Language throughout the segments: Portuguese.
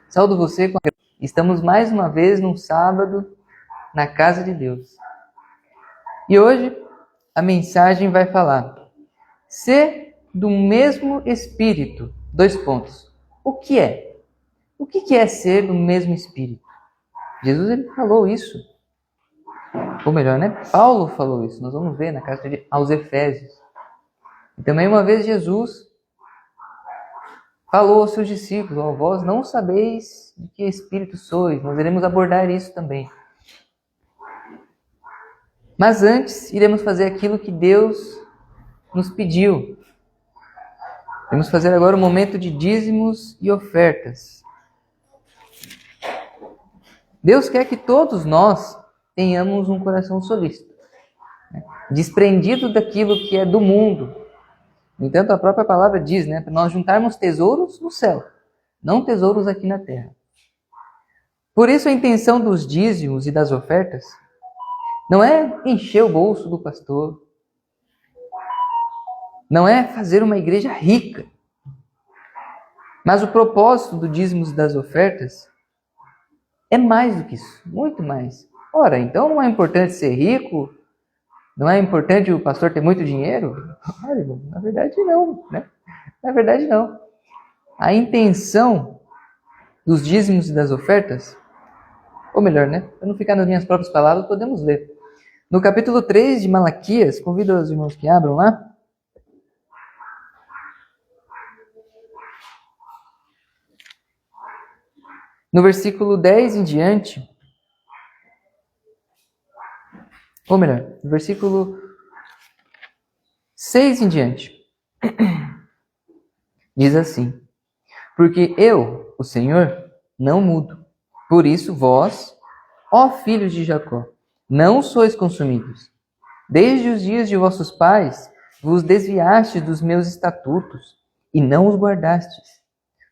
Saúdo você com... Estamos mais uma vez num sábado na casa de Deus. E hoje a mensagem vai falar: ser do mesmo Espírito. 2 pontos. O que é? O que é ser do mesmo Espírito? Jesus ele falou isso. Ou melhor, né? Paulo falou isso. Nós vamos ver na carta aos Efésios. E também uma vez Jesus falou aos seus discípulos: ó, vós não sabeis de que espírito sois. Nós iremos abordar isso também. Mas antes, iremos fazer aquilo que Deus nos pediu. Vamos fazer agora o momento de dízimos e ofertas. Deus quer que todos nós tenhamos um coração solícito, né? Desprendido daquilo que é do mundo. No entanto, a própria palavra diz, né, para nós juntarmos tesouros no céu, não tesouros aqui na terra. Por isso a intenção dos dízimos e das ofertas não é encher o bolso do pastor, não é fazer uma igreja rica, mas o propósito do dízimos e das ofertas é mais do que isso, muito mais. Ora, então não é importante ser rico? Não é importante o pastor ter muito dinheiro? Olha, na verdade não, né? Na verdade não. A intenção dos dízimos e das ofertas, ou melhor, né? Para não ficar nas minhas próprias palavras, podemos ler. No capítulo 3 de Malaquias, convido os irmãos que abram lá. No versículo 10 em diante, ou melhor, no versículo 6 em diante, diz assim: porque eu, o Senhor, não mudo. Por isso vós, ó filhos de Jacó, não sois consumidos. Desde os dias de vossos pais vos desviastes dos meus estatutos e não os guardastes.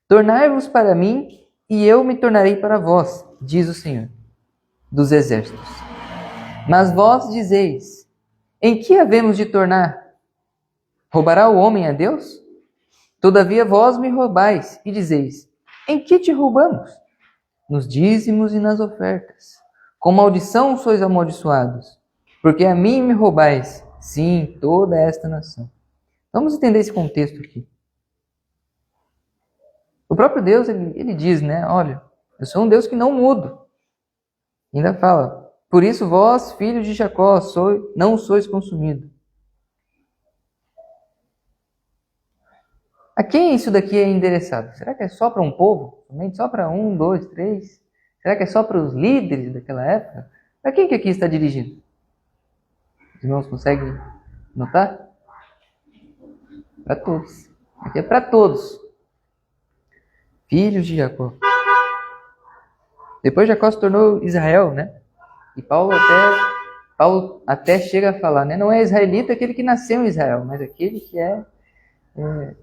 Tornai-vos para mim e eu me tornarei para vós, diz o Senhor dos exércitos. Mas vós dizeis: em que havemos de tornar? Roubará o homem a Deus? Todavia vós me roubais e dizeis: em que te roubamos? Nos dízimos e nas ofertas. Com maldição sois amaldiçoados, porque a mim me roubais, sim, toda esta nação. Vamos entender esse contexto aqui. O próprio Deus, ele diz, né? Olha, eu sou um Deus que não mudo. Ainda fala: por isso vós, filhos de Jacó, não sois consumidos. A quem isso daqui é endereçado? Será que é só para um povo? Somente só para 1, 2, 3? Será que é só para os líderes daquela época? Para quem que aqui está dirigindo? Os irmãos conseguem notar? Para todos. Aqui é para todos. Filhos de Jacó. Depois Jacó se tornou Israel, né? E Paulo até chega a falar, né? Não é israelita aquele que nasceu em Israel, mas aquele que é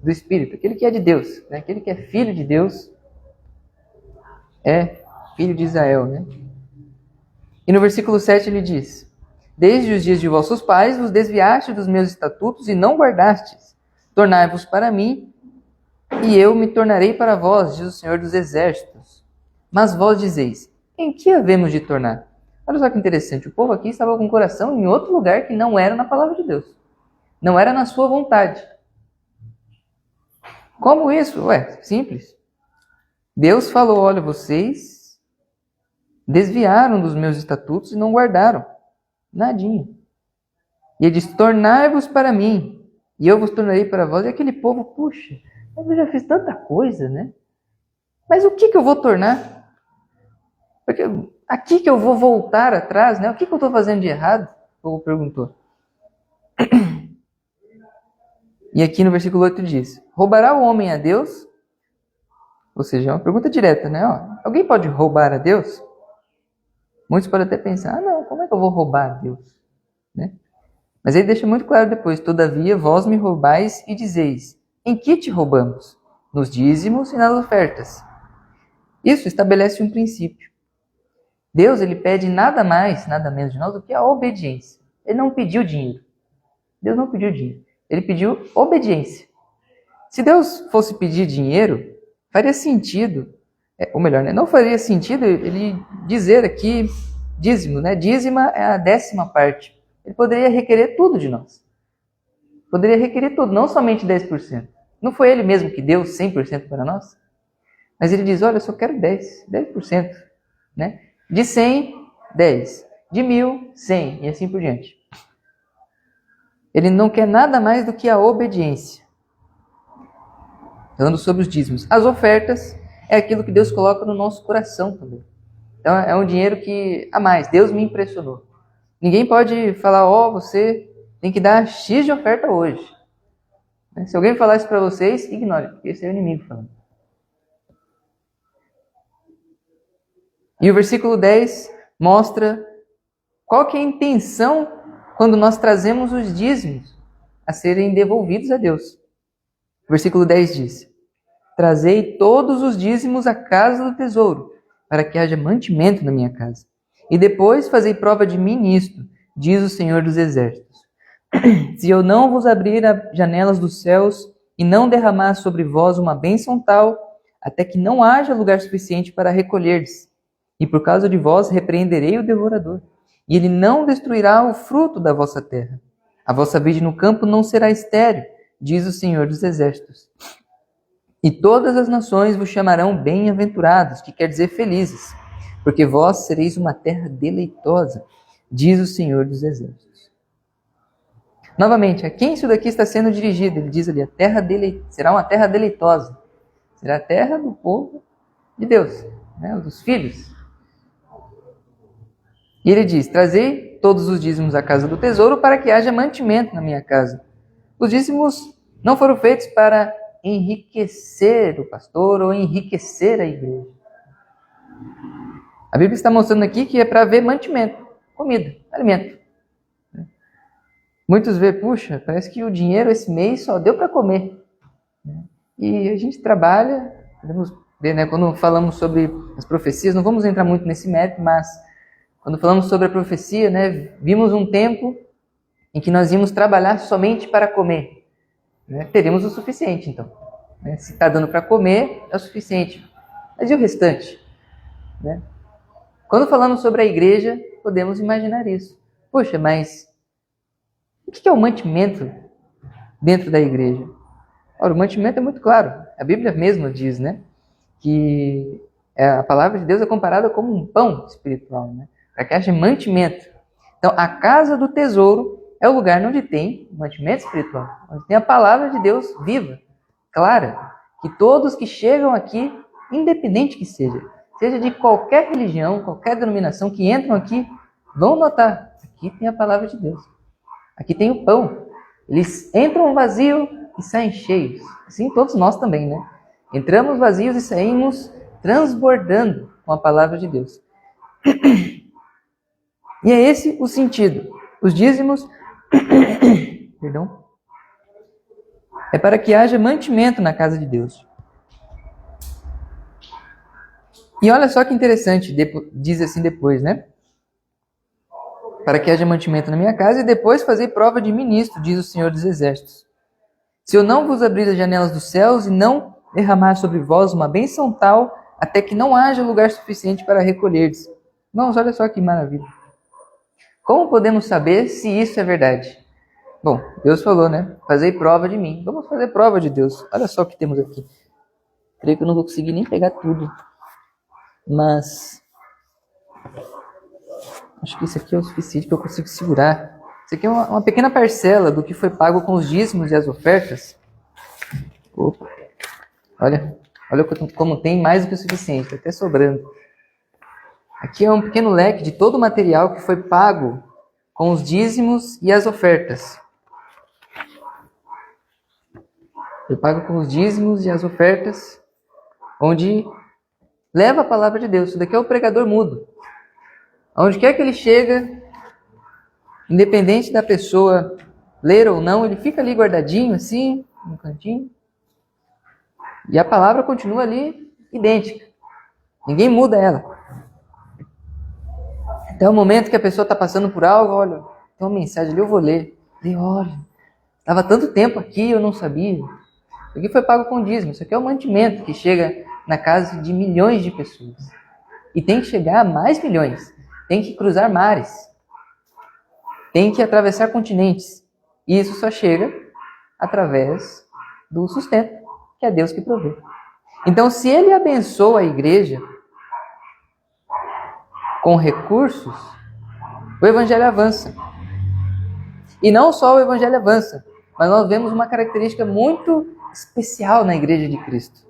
do Espírito, aquele que é de Deus, né? Aquele que é filho de Deus é filho de Israel, né? E no versículo 7 ele diz: desde os dias de vossos pais vos desviastes dos meus estatutos e não guardastes. Tornai-vos para mim e eu me tornarei para vós, diz o Senhor dos exércitos. Mas vós dizeis: em que havemos de tornar? Olha só que interessante, o povo aqui estava com o coração em outro lugar que não era na palavra de Deus. Não era na sua vontade. Como isso? Ué, simples. Deus falou: olha, vocês desviaram dos meus estatutos e não guardaram. Nadinha. E ele diz: tornai-vos para mim, e eu vos tornarei para vós. E aquele povo: puxa, mas eu já fiz tanta coisa, né? Mas o que eu vou tornar? Porque aqui que eu vou voltar atrás, né? O que eu estou fazendo de errado? O povo perguntou. E aqui no versículo 8 diz: roubará o homem a Deus? Ou seja, é uma pergunta direta, né? Alguém pode roubar a Deus? Muitos podem até pensar: não, como é que eu vou roubar a Deus? Né? Mas ele deixa muito claro depois: todavia vós me roubais e dizeis: em que te roubamos? Nos dízimos e nas ofertas. Isso estabelece um princípio. Deus, ele pede nada mais, nada menos de nós do que a obediência. Ele não pediu dinheiro. Deus não pediu dinheiro. Ele pediu obediência. Se Deus fosse pedir dinheiro, faria sentido Ou melhor, né? Não faria sentido ele dizer aqui dízimo, né? Dízima é a 10ª parte. Ele poderia requerer tudo de nós. Poderia requerer tudo, não somente 10%. Não foi ele mesmo que deu 100% para nós? Mas ele diz, olha, eu só quero 10%. Né? De 100, 10. De 1.000, 100. E assim por diante. Ele não quer nada mais do que a obediência. Falando sobre os dízimos. As ofertas é aquilo que Deus coloca no nosso coração também. Então é um dinheiro que, a mais, Deus me impressionou. Ninguém pode falar, você tem que dar X de oferta hoje. Se alguém falar isso para vocês, ignore, porque esse é o inimigo falando. E o versículo 10 mostra qual que é a intenção quando nós trazemos os dízimos a serem devolvidos a Deus. O versículo 10 diz, trazei todos os dízimos à casa do tesouro, para que haja mantimento na minha casa. E depois fazei prova de mim nisto, diz o Senhor dos Exércitos. Se eu não vos abrir as janelas dos céus e não derramar sobre vós uma bênção tal, até que não haja lugar suficiente para recolher-lhes. E por causa de vós repreenderei o devorador, e ele não destruirá o fruto da vossa terra. A vossa vide no campo não será estéril, diz o Senhor dos Exércitos. E todas as nações vos chamarão bem-aventurados, que quer dizer felizes, porque vós sereis uma terra deleitosa, diz o Senhor dos Exércitos. Novamente, a quem isso daqui está sendo dirigido? Ele diz ali, será uma terra deleitosa. Será a terra do povo de Deus, né? Dos filhos. E ele diz, trazei todos os dízimos à casa do tesouro para que haja mantimento na minha casa. Os dízimos não foram feitos para enriquecer o pastor ou enriquecer a igreja. A Bíblia está mostrando aqui que é para haver mantimento, comida, alimento. Muitos veem, puxa, parece que o dinheiro esse mês só deu para comer. E a gente trabalha, podemos ver, né, quando falamos sobre as profecias, não vamos entrar muito nesse mérito, mas quando falamos sobre a profecia, né, vimos um tempo em que nós íamos trabalhar somente para comer. Né? Teremos o suficiente, então. Né? Se está dando para comer, é o suficiente. Mas e o restante? Né? Quando falamos sobre a igreja, podemos imaginar isso. Poxa, mas o que é o mantimento dentro da igreja? Ora, o mantimento é muito claro. A Bíblia mesma diz, né, que a palavra de Deus é comparada como um pão espiritual, né, para que haja mantimento. Então, a casa do tesouro é o lugar onde tem mantimento espiritual, onde tem a palavra de Deus viva, clara, que todos que chegam aqui, independente que seja de qualquer religião, qualquer denominação que entram aqui, vão notar, aqui tem a palavra de Deus. Aqui tem o pão. Eles entram vazio e saem cheios. Assim todos nós também, né? Entramos vazios e saímos transbordando com a palavra de Deus. E é esse o sentido. Os dízimos, perdão, é para que haja mantimento na casa de Deus. E olha só que interessante, diz assim depois, né? Para que haja mantimento na minha casa, e depois fazer prova de ministro, diz o Senhor dos Exércitos. Se eu não vos abrir as janelas dos céus e não derramar sobre vós uma bênção tal, até que não haja lugar suficiente para recolher-se. Irmãos, olha só que maravilha. Como podemos saber se isso é verdade? Bom, Deus falou, né? Fazei prova de mim. Vamos fazer prova de Deus. Olha só o que temos aqui. Creio que eu não vou conseguir nem pegar tudo. Mas acho que isso aqui é o suficiente que eu consigo segurar. Isso aqui é uma pequena parcela do que foi pago com os dízimos e as ofertas. Opa. Olha como tem mais do que o suficiente, está até sobrando. Aqui é um pequeno leque de todo o material que foi pago com os dízimos e as ofertas. Foi pago com os dízimos e as ofertas, onde leva a palavra de Deus. Isso daqui é o pregador mudo. Aonde quer que ele chega, independente da pessoa ler ou não, ele fica ali guardadinho, assim, no cantinho. E a palavra continua ali, idêntica. Ninguém muda ela. Até o momento que a pessoa está passando por algo, olha, tem uma mensagem ali, eu vou ler. E olha, estava tanto tempo aqui, eu não sabia. Isso aqui foi pago com dízimo. Isso aqui é o mantimento que chega na casa de milhões de pessoas. E tem que chegar a mais milhões. Tem que cruzar mares. Tem que atravessar continentes. E isso só chega através do sustento, que é Deus que provê. Então, se ele abençoa a igreja com recursos, o evangelho avança. E não só o evangelho avança, mas nós vemos uma característica muito especial na igreja de Cristo.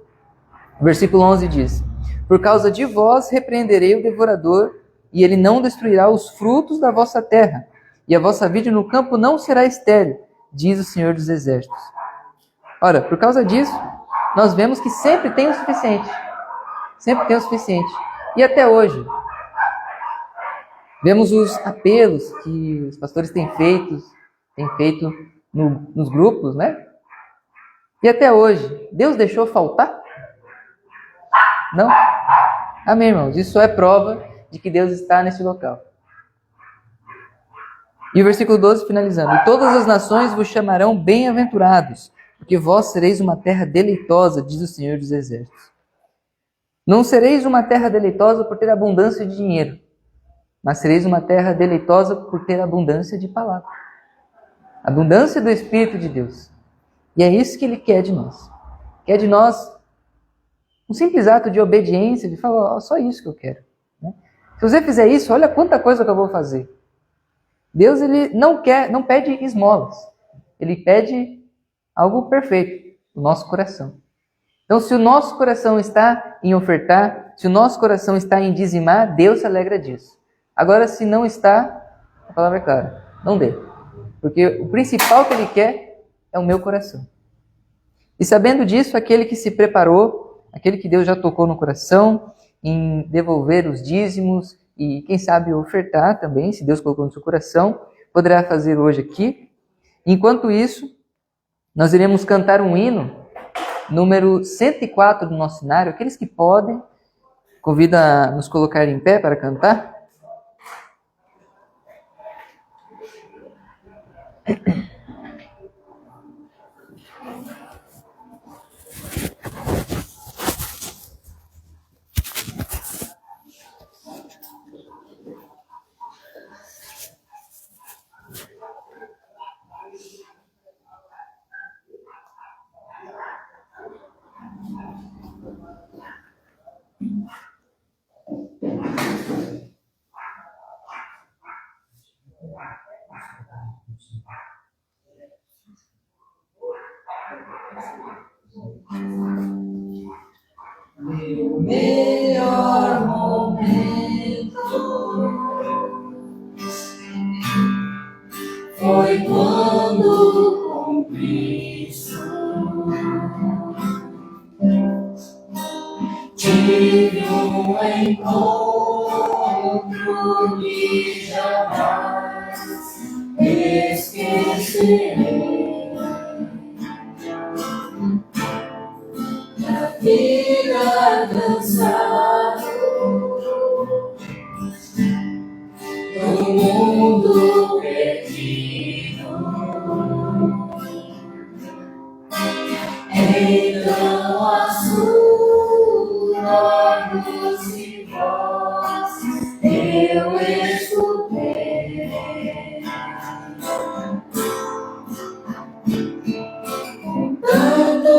O versículo 11 diz: por causa de vós repreenderei o devorador, e ele não destruirá os frutos da vossa terra, e a vossa vida no campo não será estéril, diz o Senhor dos Exércitos. Ora, por causa disso, nós vemos que sempre tem o suficiente. Sempre tem o suficiente. E até hoje, vemos os apelos que os pastores têm feito nos grupos, né? E até hoje, Deus deixou faltar? Não? Amém, irmãos? Isso é prova de que Deus está nesse local. E o versículo 12, finalizando: e todas as nações vos chamarão bem-aventurados, porque vós sereis uma terra deleitosa, diz o Senhor dos Exércitos. Não sereis uma terra deleitosa por ter abundância de dinheiro, mas sereis uma terra deleitosa por ter abundância de palavra. Abundância do Espírito de Deus. E é isso que Ele quer de nós. Quer de nós um simples ato de obediência, de falar, só isso que eu quero. Se você fizer isso, olha quanta coisa que eu vou fazer. Deus, Ele não pede esmolas. Ele pede algo perfeito, o nosso coração. Então, se o nosso coração está em ofertar, se o nosso coração está em dizimar, Deus se alegra disso. Agora, se não está, a palavra é clara, não dê. Porque o principal que Ele quer é o meu coração. E sabendo disso, aquele que se preparou, aquele que Deus já tocou no coração, em devolver os dízimos e, quem sabe, ofertar também, se Deus colocou no seu coração, poderá fazer hoje aqui. Enquanto isso, nós iremos cantar um hino, número 104 do nosso cenário. Aqueles que podem, convido a nos colocar em pé para cantar. Meu melhor momento foi quando com Cristo tive um encontro que jamais esquecerei. Vida cansado no mundo perdido, então a sua doce voz eu escutei. Tanto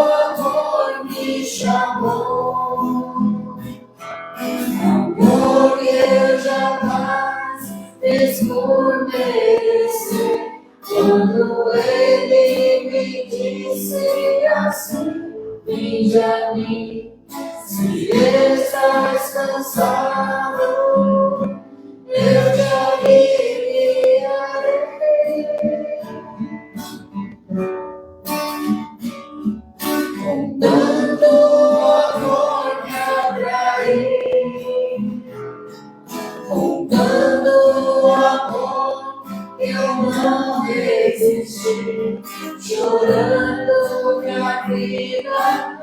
amor me chamou, amor que eu jamais fiz por merecer. Quando Ele me disse assim: vinde a mim, se estás cansado, eu te aliviarei. Com tanto amor me atraí, com tanto amor eu não resisti, chorando minha vida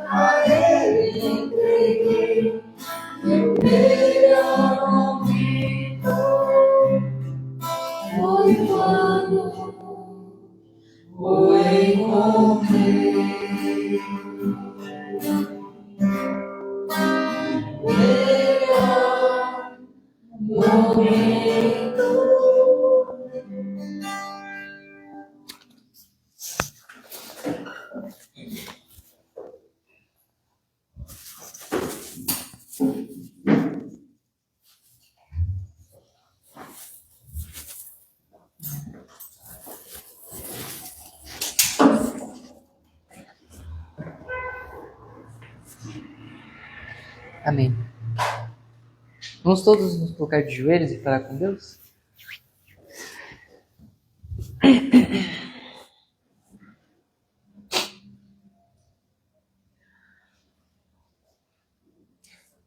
a Ele entreguei. Meu melhor Amém. Vamos todos nos colocar de joelhos e falar com Deus?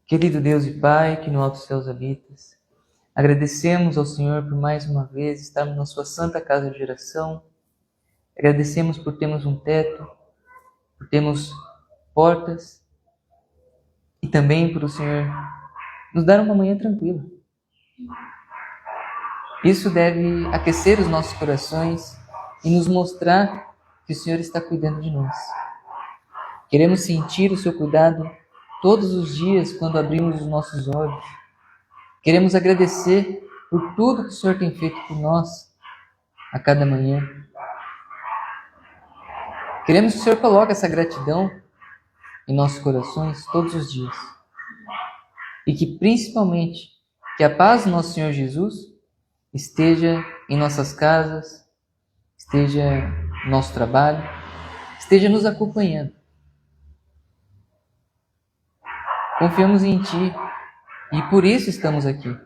Querido Deus e Pai, que no alto dos céus habitas, agradecemos ao Senhor por mais uma vez estarmos na sua santa casa de oração. Agradecemos por termos um teto, por termos portas e também por o Senhor nos dar uma manhã tranquila. Isso deve aquecer os nossos corações e nos mostrar que o Senhor está cuidando de nós. Queremos sentir o seu cuidado todos os dias quando abrimos os nossos olhos. Queremos agradecer por tudo que o Senhor tem feito por nós a cada manhã. Queremos que o Senhor coloque essa gratidão em nossos corações todos os dias. E que principalmente, que a paz do nosso Senhor Jesus esteja em nossas casas, esteja no nosso trabalho, esteja nos acompanhando. Confiamos em Ti e por isso estamos aqui.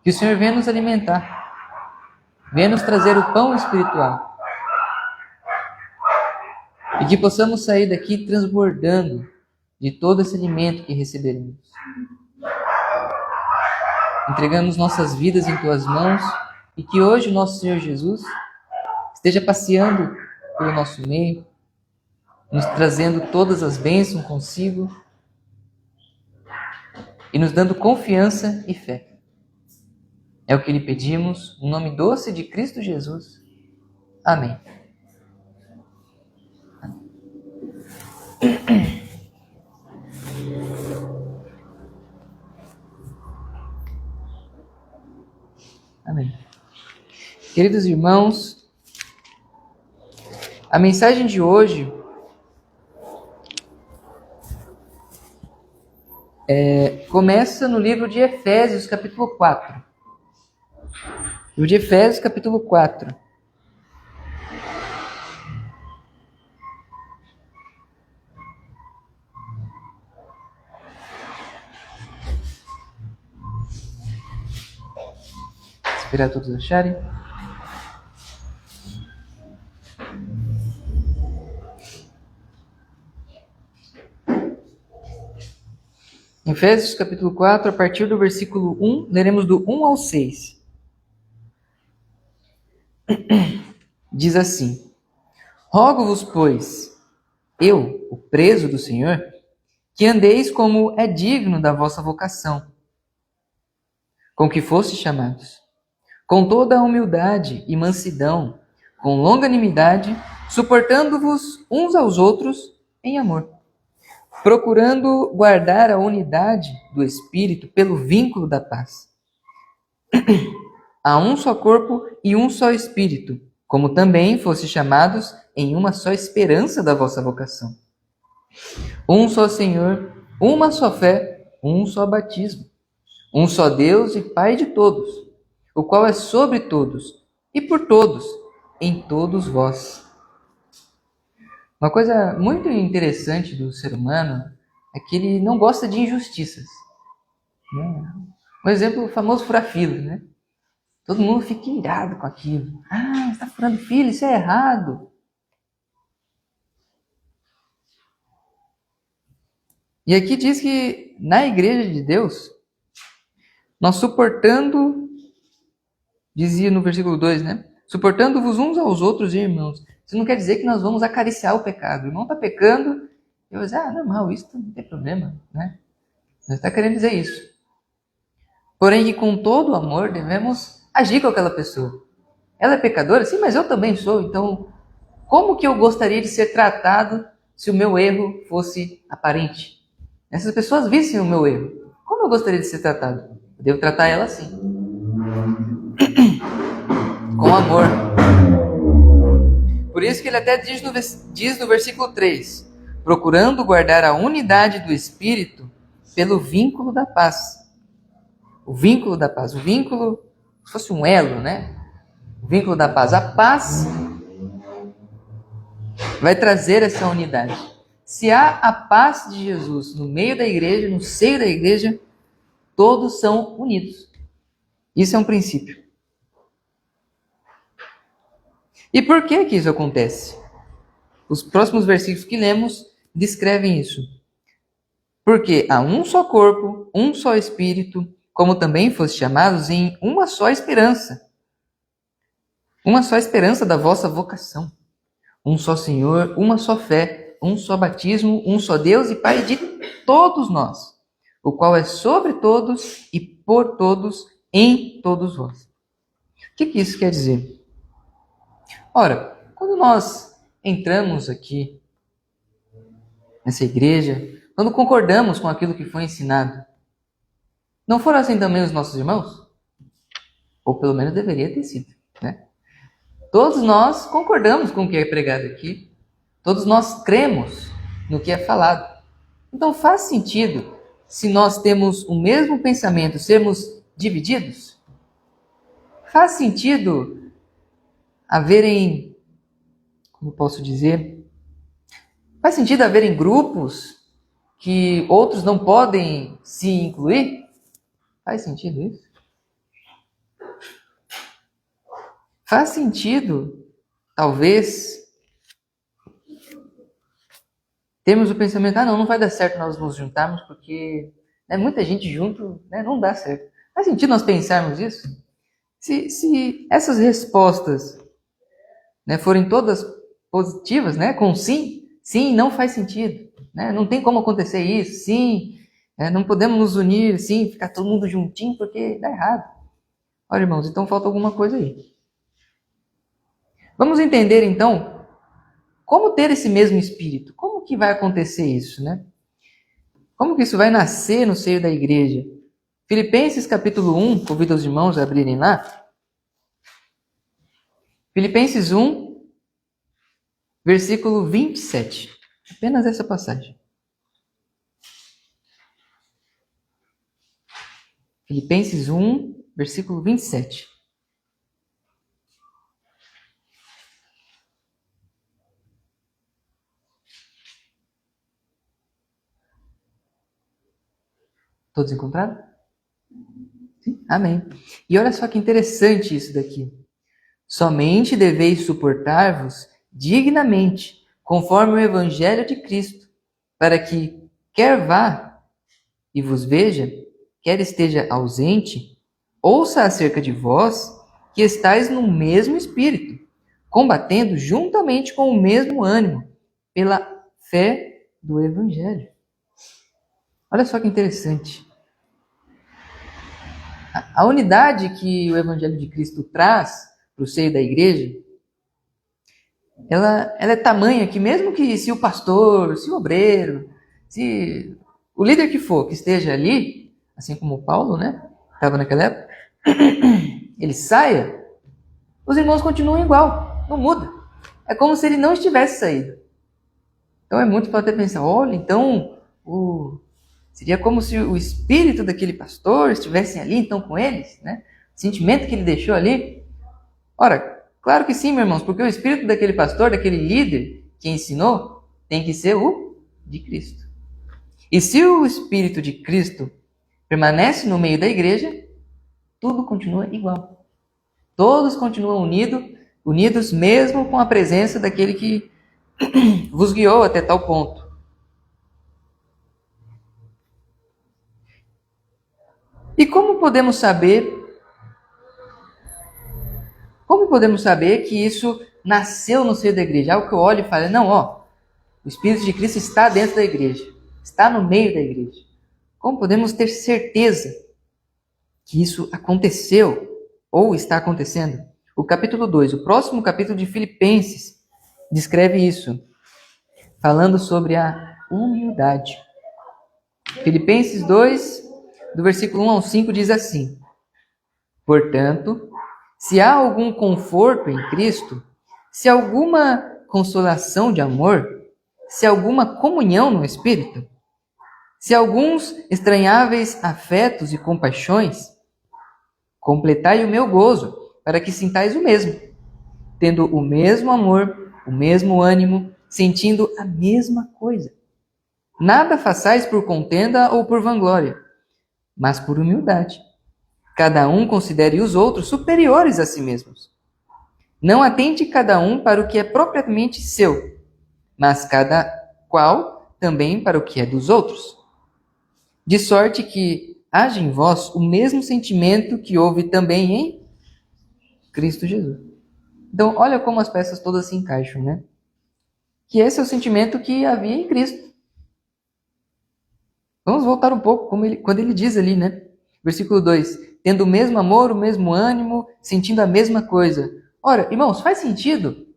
Que o Senhor venha nos alimentar, venha nos trazer o pão espiritual e que possamos sair daqui transbordando de todo esse alimento que receberemos. Entregamos nossas vidas em Tuas mãos e que hoje o nosso Senhor Jesus esteja passeando pelo nosso meio, nos trazendo todas as bênçãos consigo e nos dando confiança e fé. É o que lhe pedimos, no nome doce de Cristo Jesus. Amém. Amém. Queridos irmãos, a mensagem de hoje começa no livro de Efésios, capítulo 4. Livro de Efésios, capítulo 4. Esperar todos acharem. Efésios capítulo 4, a partir do versículo 1, leremos do 1 ao 6. Diz assim: Rogo-vos, pois, eu, o preso do Senhor, que andeis como é digno da vossa vocação, com que fostes chamados, com toda a humildade e mansidão, com longanimidade, suportando-vos uns aos outros em amor, procurando guardar a unidade do Espírito pelo vínculo da paz. Há um só corpo e um só Espírito, como também fostes chamados em uma só esperança da vossa vocação. Um só Senhor, uma só fé, um só batismo, um só Deus e Pai de todos, o qual é sobre todos e por todos, em todos vós. Uma coisa muito interessante do ser humano é que ele não gosta de injustiças. Um exemplo famoso, fura-fila, né? Todo mundo fica irado com aquilo. Ah, você está furando fila, isso é errado. E aqui diz que na igreja de Deus, nós suportando, dizia no versículo 2, né? Suportando-vos uns aos outros, irmãos. Isso não quer dizer que nós vamos acariciar o pecado. O irmão está pecando, e eu vou dizer, normal, isso não tem problema, né? Não está querendo dizer isso. Porém, que com todo o amor devemos agir com aquela pessoa. Ela é pecadora? Sim, mas eu também sou. Então, como que eu gostaria de ser tratado se o meu erro fosse aparente? Essas pessoas vissem o meu erro. Como eu gostaria de ser tratado? Eu devo tratar ela assim. com amor. Por isso que ele até diz no versículo 3, procurando guardar a unidade do Espírito pelo vínculo da paz. O vínculo da paz, o vínculo, se fosse um elo, né? O vínculo da paz. A paz vai trazer essa unidade. Se há a paz de Jesus no meio da igreja, no seio da igreja, todos são unidos. Isso é um princípio. E por que isso acontece? Os próximos versículos que lemos descrevem isso. Porque há um só corpo, um só Espírito, como também foste chamados em uma só esperança. Uma só esperança da vossa vocação. Um só Senhor, uma só fé, um só batismo, um só Deus e Pai de todos nós, o qual é sobre todos e por todos, em todos vós. O que isso quer dizer? Ora, quando nós entramos aqui nessa igreja, quando concordamos com aquilo que foi ensinado, não foram assim também os nossos irmãos? Ou pelo menos deveria ter sido, né? Todos nós concordamos com o que é pregado aqui, todos nós cremos no que é falado. Então faz sentido, se nós temos o mesmo pensamento, sermos divididos? Faz sentido haverem, como posso dizer, faz sentido haverem grupos que outros não podem se incluir? Faz sentido isso? Faz sentido, talvez, termos o pensamento, não vai dar certo nós nos juntarmos porque muita gente junto, não dá certo. Faz sentido nós pensarmos isso? Se essas respostas forem todas positivas, com sim, não faz sentido, não tem como acontecer isso, sim, não podemos nos unir, sim, ficar todo mundo juntinho porque dá errado. Olha, irmãos, então falta alguma coisa aí. Vamos entender então como ter esse mesmo espírito. Como que vai acontecer isso, Como que isso vai nascer no seio da igreja? Filipenses capítulo 1, convido os irmãos a abrirem lá. Filipenses 1, versículo 27. Apenas essa passagem. Filipenses 1, versículo 27. Todos encontraram? Sim? Amém. E olha só que interessante isso daqui. Somente deveis suportar-vos dignamente, conforme o evangelho de Cristo, para que, quer vá e vos veja, quer esteja ausente, ouça acerca de vós que estáis no mesmo espírito, combatendo juntamente com o mesmo ânimo, pela fé do evangelho. Olha só que interessante. A unidade que o Evangelho de Cristo traz para o seio da igreja, ela é tamanha que mesmo que se o pastor, se o obreiro, se o líder que for, que esteja ali, assim como Paulo, estava naquela época, ele saia, os irmãos continuam igual, não muda. É como se ele não estivesse saído. Então é muito para até pensar, olha, então seria como se o espírito daquele pastor estivesse ali, então, com eles, O sentimento que ele deixou ali. Ora, claro que sim, meus irmãos, porque o espírito daquele pastor, daquele líder que ensinou, tem que ser o de Cristo. E se o espírito de Cristo permanece no meio da igreja, tudo continua igual. Todos continuam unidos mesmo com a presença daquele que vos guiou até tal ponto. E como podemos saber que isso nasceu no seio da igreja? Algo que eu olho e falo, o Espírito de Cristo está dentro da igreja, está no meio da igreja. Como podemos ter certeza que isso aconteceu ou está acontecendo? O capítulo 2, o próximo capítulo de Filipenses, descreve isso, falando sobre a humildade. Filipenses 2, do versículo 1 ao 5, diz assim: Portanto, se há algum conforto em Cristo, se alguma consolação de amor, se alguma comunhão no Espírito, se alguns estranháveis afetos e compaixões, completai o meu gozo, para que sintais o mesmo, tendo o mesmo amor, o mesmo ânimo, sentindo a mesma coisa. Nada façais por contenda ou por vanglória, mas por humildade. Cada um considere os outros superiores a si mesmos. Não atente cada um para o que é propriamente seu, mas cada qual também para o que é dos outros. De sorte que haja em vós o mesmo sentimento que houve também em Cristo Jesus. Então, olha como as peças todas se encaixam, né? Que esse é o sentimento que havia em Cristo. Vamos voltar um pouco quando ele diz ali, né? Versículo 2. Tendo o mesmo amor, o mesmo ânimo, sentindo a mesma coisa. Ora, irmãos, faz sentido?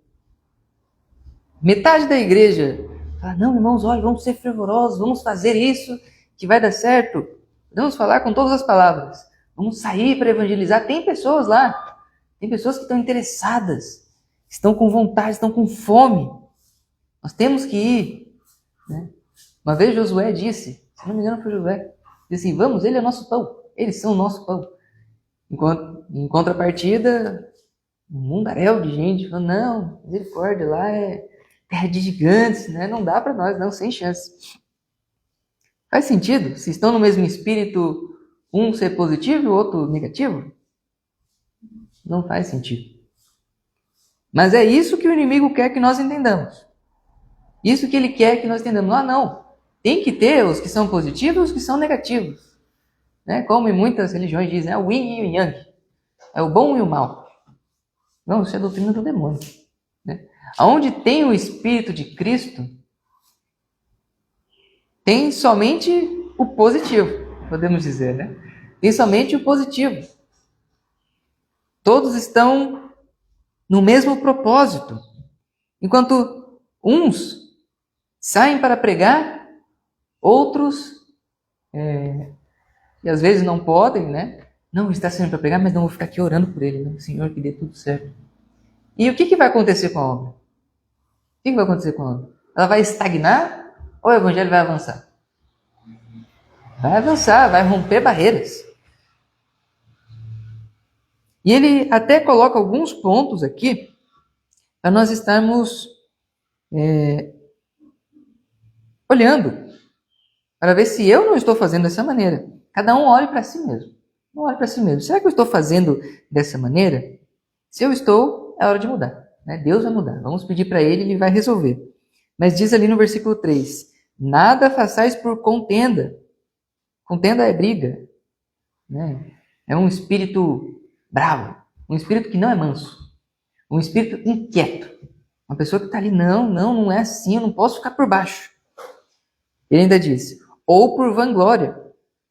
Metade da igreja fala, não, irmãos, olha, vamos ser fervorosos, vamos fazer isso, que vai dar certo. Vamos falar com todas as palavras. Vamos sair para evangelizar. Tem pessoas lá, tem pessoas que estão interessadas, estão com vontade, estão com fome. Nós temos que ir. Né? Uma vez Josué disse, se não me engano foi Josué, disse assim, vamos, ele é nosso pão, eles são o nosso pão. Em contrapartida, um mundaréu de gente falando, não, misericórdia, lá é terra de gigantes, né? Não dá para nós, não, sem chance. Faz sentido? Se estão no mesmo espírito, um ser positivo e o outro negativo? Não faz sentido. Mas é isso que o inimigo quer que nós entendamos. Isso que ele quer que nós entendamos. Ah, não. Tem que ter os que são positivos e os que são negativos. Né? Como em muitas religiões dizem, é o yin e o yang. É o bom e o mal. Não, isso é a doutrina do demônio. Né? Onde tem o Espírito de Cristo, tem somente o positivo, podemos dizer, né? Tem somente o positivo. Todos estão no mesmo propósito. Enquanto uns saem para pregar, outros, e às vezes não podem, né? Não, está saindo para pregar, mas não vou ficar aqui orando por ele, né? Senhor, que dê tudo certo. E o que vai acontecer com a obra? O que vai acontecer com a obra? Ela vai estagnar ou o evangelho vai avançar? Vai avançar, vai romper barreiras. E ele até coloca alguns pontos aqui para nós estarmos olhando, para ver se eu não estou fazendo dessa maneira. Cada um olhe para si mesmo. Não olhe para si mesmo. Será que eu estou fazendo dessa maneira? Se eu estou, é hora de mudar. Né? Deus vai mudar. Vamos pedir para Ele, Ele vai resolver. Mas diz ali no versículo 3, nada façais por contenda. Contenda é briga. Né? É um espírito bravo. Um espírito que não é manso. Um espírito inquieto. Uma pessoa que está ali, não é assim, eu não posso ficar por baixo. Ele ainda diz, ou por vanglória.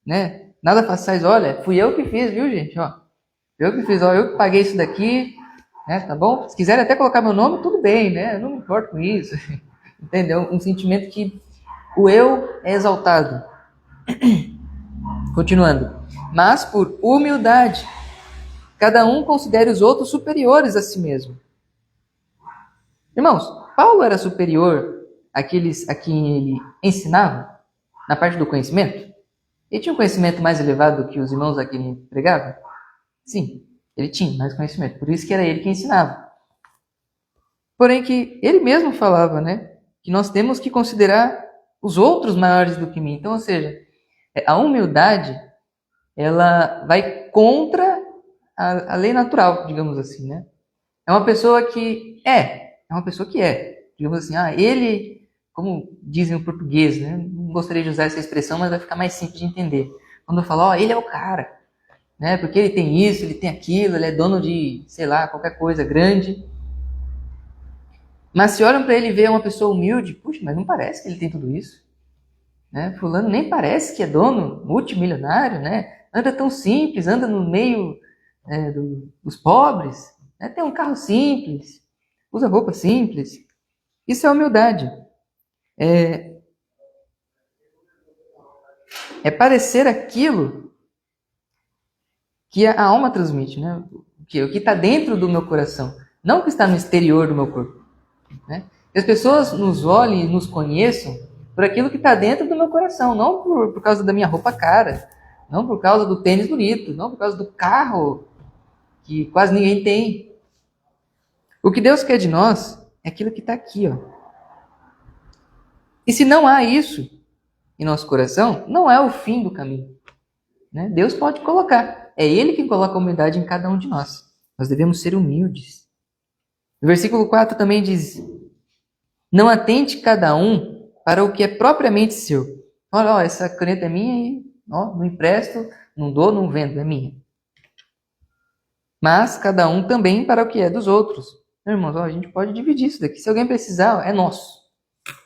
Né? Nada façais, olha, fui eu que fiz, viu, gente? Ó, eu que fiz, ó, eu que paguei isso daqui, né? Tá bom? Se quiserem até colocar meu nome, tudo bem, né? Eu não me importo com isso. Entendeu? Um sentimento que o eu é exaltado. Continuando. Mas por humildade, cada um considere os outros superiores a si mesmo. Irmãos, Paulo era superior àqueles a quem ele ensinava na parte do conhecimento? Ele tinha um conhecimento mais elevado do que os irmãos a quem ele pregava? Sim, ele tinha mais conhecimento. Por isso que era ele que ensinava. Porém que ele mesmo falava, né? Que nós temos que considerar os outros maiores do que mim. Então, ou seja, a humildade, ela vai contra a lei natural, digamos assim, né? É uma pessoa que digamos assim, ele, como dizem o português, né? Não gostaria de usar essa expressão, mas vai ficar mais simples de entender. Quando eu falo, ele é o cara, né? Porque ele tem isso, ele tem aquilo, ele é dono de, sei lá, qualquer coisa grande. Mas se olham para ele e veem uma pessoa humilde, puxa, mas não parece que ele tem tudo isso. Né? Fulano nem parece que é dono, multimilionário, né? Anda tão simples, anda no meio dos pobres, né? Tem um carro simples, usa roupa simples. Isso é humildade. É parecer aquilo que a alma transmite, né? O que está dentro do meu coração, não o que está no exterior do meu corpo. Né? Que as pessoas nos olhem e nos conheçam por aquilo que está dentro do meu coração, não por causa da minha roupa cara, não por causa do tênis bonito, não por causa do carro que quase ninguém tem. O que Deus quer de nós é aquilo que está aqui, ó. E se não há isso em nosso coração, não é o fim do caminho. Né? Deus pode colocar. É Ele quem coloca a humildade em cada um de nós. Nós devemos ser humildes. O versículo 4 também diz: não atente cada um para o que é propriamente seu. Olha, ó, essa caneta é minha e ó, não empresto, não dou, não vendo, é minha. Mas cada um também para o que é dos outros. Meu irmãos, ó, a gente pode dividir isso daqui. Se alguém precisar, ó, é nosso.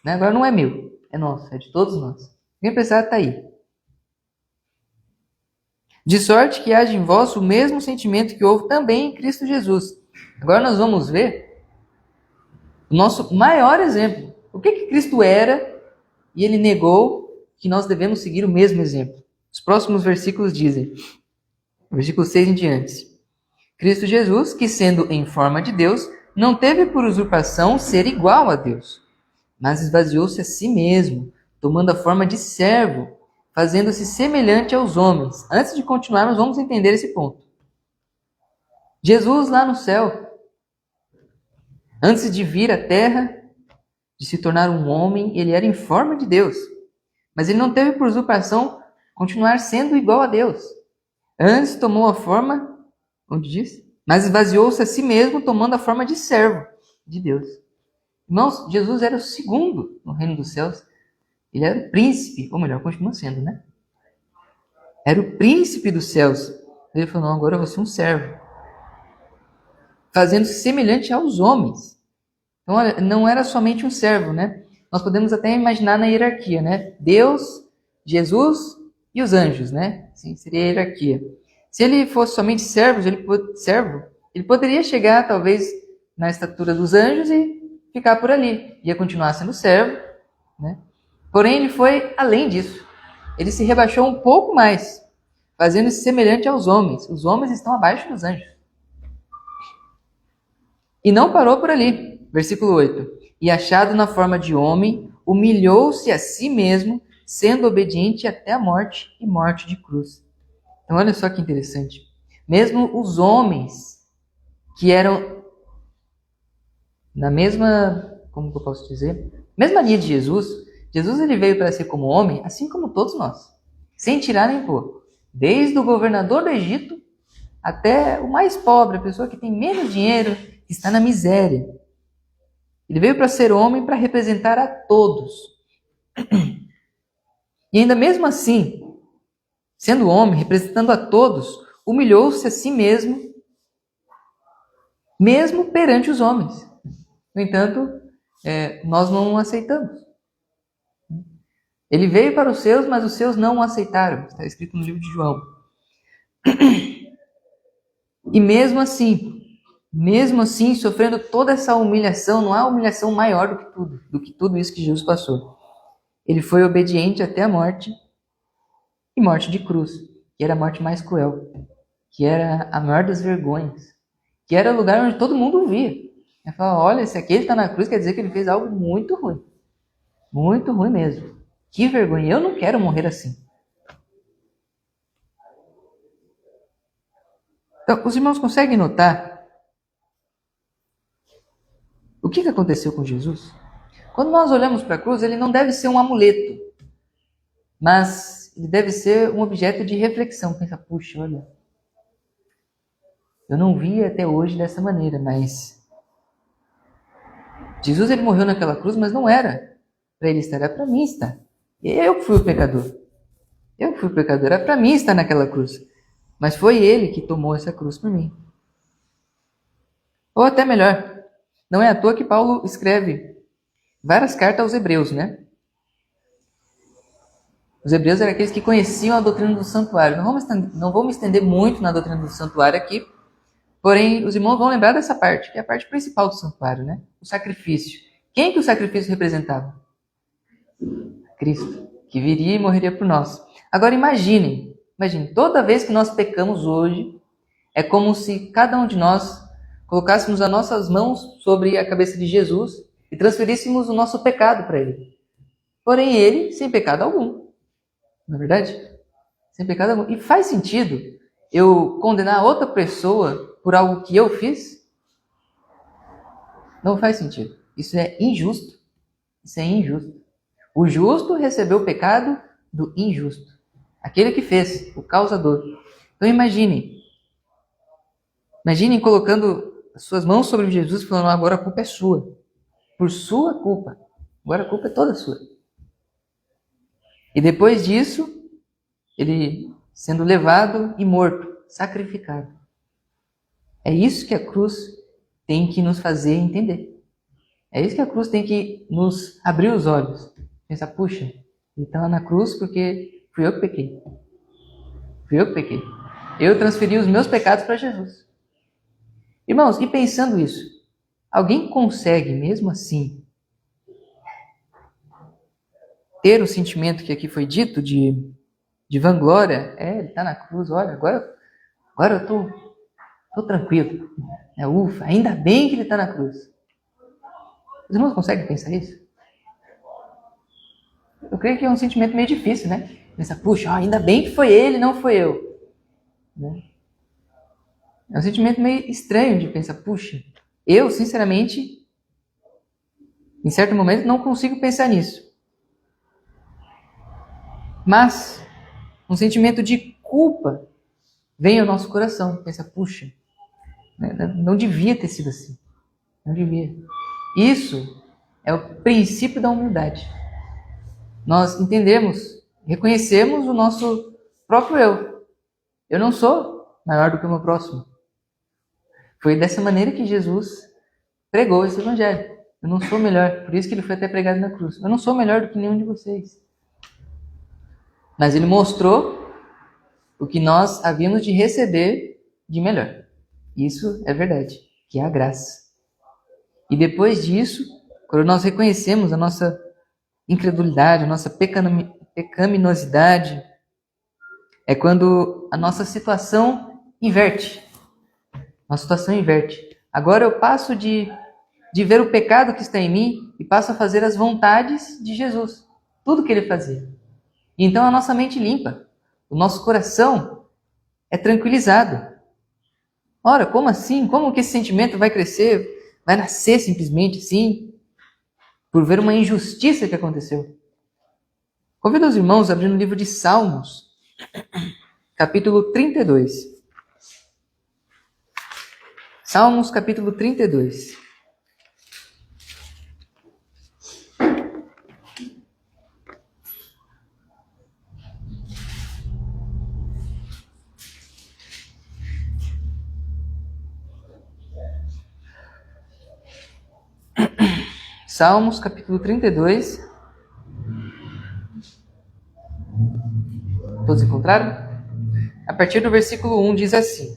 Né? Agora não é meu, é nosso, é de todos nós. Se alguém precisar, está aí. De sorte que haja em vós o mesmo sentimento que houve também em Cristo Jesus. Agora nós vamos ver o nosso maior exemplo. O que Cristo era e ele negou que nós devemos seguir o mesmo exemplo. Os próximos versículos dizem, versículo 6 em diante: Cristo Jesus, que sendo em forma de Deus, não teve por usurpação ser igual a Deus, mas esvaziou-se a si mesmo, tomando a forma de servo, fazendo-se semelhante aos homens. Antes de continuarmos, vamos entender esse ponto. Jesus lá no céu, antes de vir à terra, de se tornar um homem, ele era em forma de Deus. Mas ele não teve por usurpação continuar sendo igual a Deus. Antes tomou a forma, onde diz? Mas esvaziou-se a si mesmo, tomando a forma de servo de Deus. Irmãos, Jesus era o segundo no reino dos céus. Ele era o príncipe, ou melhor, continua sendo, né? Era o príncipe dos céus. Ele falou, não, agora eu vou ser um servo. Fazendo-se semelhante aos homens. Então, olha, não era somente um servo, né? Nós podemos até imaginar na hierarquia, né? Deus, Jesus e os anjos, né? Sim, seria a hierarquia. Se ele fosse somente servo, ele poderia chegar, talvez, na estatura dos anjos e ficar por ali. Ia continuar sendo servo, né? Porém, ele foi além disso. Ele se rebaixou um pouco mais, fazendo-se semelhante aos homens. Os homens estão abaixo dos anjos. E não parou por ali. Versículo 8. E achado na forma de homem, humilhou-se a si mesmo, sendo obediente até a morte e morte de cruz. Então, olha só que interessante. Mesmo os homens que eram na mesma, como que eu posso dizer? Mesma linha de Jesus, ele veio para ser como homem, assim como todos nós, sem tirar nem pôr. Desde o governador do Egito até o mais pobre, a pessoa que tem menos dinheiro, que está na miséria. Ele veio para ser homem, para representar a todos. E ainda mesmo assim, sendo homem, representando a todos, humilhou-se a si mesmo, mesmo perante os homens. No entanto, nós não o aceitamos. Ele veio para os seus, mas os seus não o aceitaram. Está escrito no livro de João. E mesmo assim, sofrendo toda essa humilhação, não há humilhação maior do que tudo isso que Jesus passou. Ele foi obediente até a morte, e morte de cruz, que era a morte mais cruel, que era a maior das vergonhas, que era o lugar onde todo mundo via. Ele fala, olha, esse aqui está na cruz, quer dizer que ele fez algo muito ruim mesmo. Que vergonha, eu não quero morrer assim. Então, os irmãos conseguem notar o que aconteceu com Jesus? Quando nós olhamos para a cruz, ele não deve ser um amuleto, mas ele deve ser um objeto de reflexão. Pensa, puxa, olha, eu não vi até hoje dessa maneira, mas Jesus ele morreu naquela cruz, mas não era para ele estar, era para mim estar. Eu fui o pecador, era para mim estar naquela cruz, mas foi ele que tomou essa cruz por mim. Ou até melhor, não é à toa que Paulo escreve várias cartas aos hebreus, né? Os hebreus eram aqueles que conheciam a doutrina do santuário. Não vou me estender muito na doutrina do santuário aqui, porém, os irmãos vão lembrar dessa parte, que é a parte principal do santuário, né? O sacrifício. Quem que o sacrifício representava? Cristo, que viria e morreria por nós. Agora imagine, toda vez que nós pecamos hoje, É como se cada um de nós colocássemos as nossas mãos sobre a cabeça de Jesus e transferíssemos o nosso pecado para ele. Porém, ele sem pecado algum. Não é verdade? Sem pecado algum. E faz sentido eu condenar outra pessoa por algo que eu fiz? Não faz sentido. Isso é injusto. Isso é injusto. O justo recebeu o pecado do injusto. Aquele que fez, o causador. Então imaginem colocando as suas mãos sobre Jesus e falando, agora a culpa é sua. Por sua culpa. Agora a culpa é toda sua. E depois disso, ele sendo levado e morto, sacrificado. É isso que a cruz tem que nos fazer entender. É isso que a cruz tem que nos abrir os olhos. Pensar, puxa, ele está lá na cruz porque fui eu que pequei. Fui eu que pequei. Eu transferi os meus pecados para Jesus. Irmãos, e pensando isso, alguém consegue mesmo assim ter o sentimento que aqui foi dito de vanglória? Ele está na cruz, olha, agora eu estou tranquilo. Ufa, ainda bem que ele está na cruz. Os irmãos conseguem pensar isso? Eu creio que é um sentimento meio difícil, né? Pensar, puxa, ainda bem que foi ele, não foi eu. Né? É um sentimento meio estranho de pensar, puxa, eu, sinceramente, em certo momento, não consigo pensar nisso. Mas um sentimento de culpa vem ao nosso coração. Pensa, puxa, não devia ter sido assim. Não devia. Isso é o princípio da humildade. Nós entendemos, reconhecemos o nosso próprio eu. Eu não sou maior do que o meu próximo. Foi dessa maneira que Jesus pregou esse evangelho. Eu não sou melhor, por isso que ele foi até pregado na cruz. Eu não sou melhor do que nenhum de vocês. Mas ele mostrou o que nós havíamos de receber de melhor. Isso é verdade, que é a graça. E depois disso, quando nós reconhecemos a nossa incredulidade, a nossa pecaminosidade, é quando a nossa situação inverte. Nossa situação inverte. Agora eu passo de ver o pecado que está em mim e passo a fazer as vontades de Jesus. Tudo que ele fazia. Então a nossa mente limpa. O nosso coração é tranquilizado. Ora, como assim? Como que esse sentimento vai crescer? Vai nascer simplesmente assim? Por ver uma injustiça que aconteceu. Convido os irmãos a abrir no livro de Salmos, capítulo 32. Salmos, capítulo 32. Salmos, capítulo 32. Todos encontraram? A partir do versículo 1 diz assim: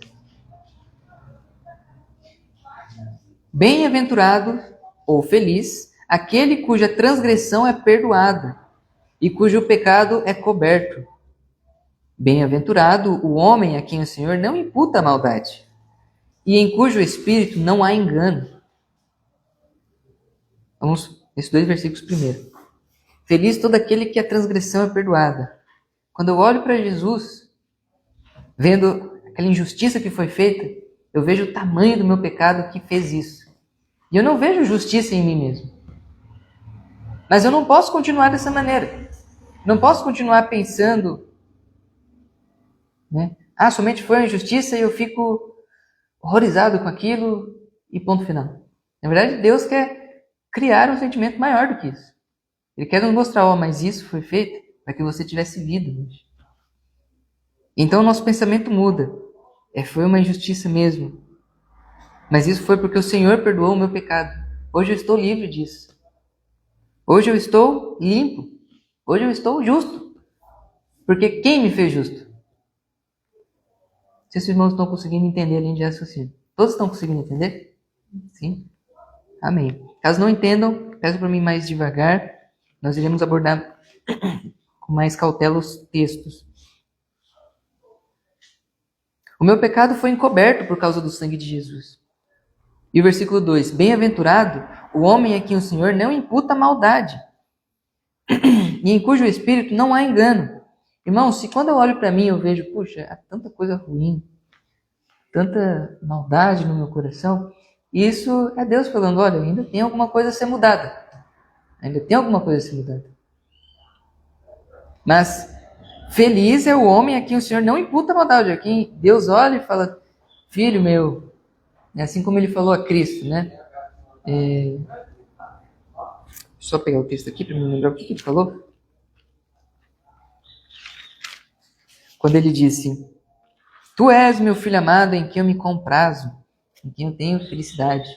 Bem-aventurado ou feliz aquele cuja transgressão é perdoada e cujo pecado é coberto. Bem-aventurado o homem a quem o Senhor não imputa a maldade e em cujo espírito não há engano. Vamos esses dois versículos primeiro. Feliz todo aquele que a transgressão é perdoada. Quando eu olho para Jesus, vendo aquela injustiça que foi feita, eu vejo o tamanho do meu pecado que fez isso. E eu não vejo justiça em mim mesmo. Mas eu não posso continuar dessa maneira. Não posso continuar pensando, somente foi uma injustiça e eu fico horrorizado com aquilo e ponto final. Na verdade, Deus quer criar um sentimento maior do que isso. Ele quer nos mostrar, mas isso foi feito para que você tivesse vida. Então o nosso pensamento muda. Foi uma injustiça mesmo. Mas isso foi porque o Senhor perdoou o meu pecado. Hoje eu estou livre disso. Hoje eu estou limpo. Hoje eu estou justo. Porque quem me fez justo? Se os irmãos estão conseguindo entender a linha de raciocínio. Todos estão conseguindo entender? Sim. Amém. Caso não entendam, peço para mim mais devagar. Nós iremos abordar com mais cautela os textos. O meu pecado foi encoberto por causa do sangue de Jesus. E o versículo 2: Bem-aventurado o homem a quem o Senhor não imputa maldade, e em cujo espírito não há engano. Irmão, se quando eu olho para mim eu vejo, puxa, há tanta coisa ruim, tanta maldade no meu coração, isso é Deus falando, olha, ainda tem alguma coisa a ser mudada. Ainda tem alguma coisa a ser mudada. Mas feliz é o homem a quem o Senhor não imputa maldade, a quem Deus olha e fala, filho meu, assim como ele falou a Cristo, né? Só pegar o texto aqui para me lembrar o que ele falou. Quando ele disse, tu és meu filho amado em quem eu me comprazo, em quem eu tenho felicidade.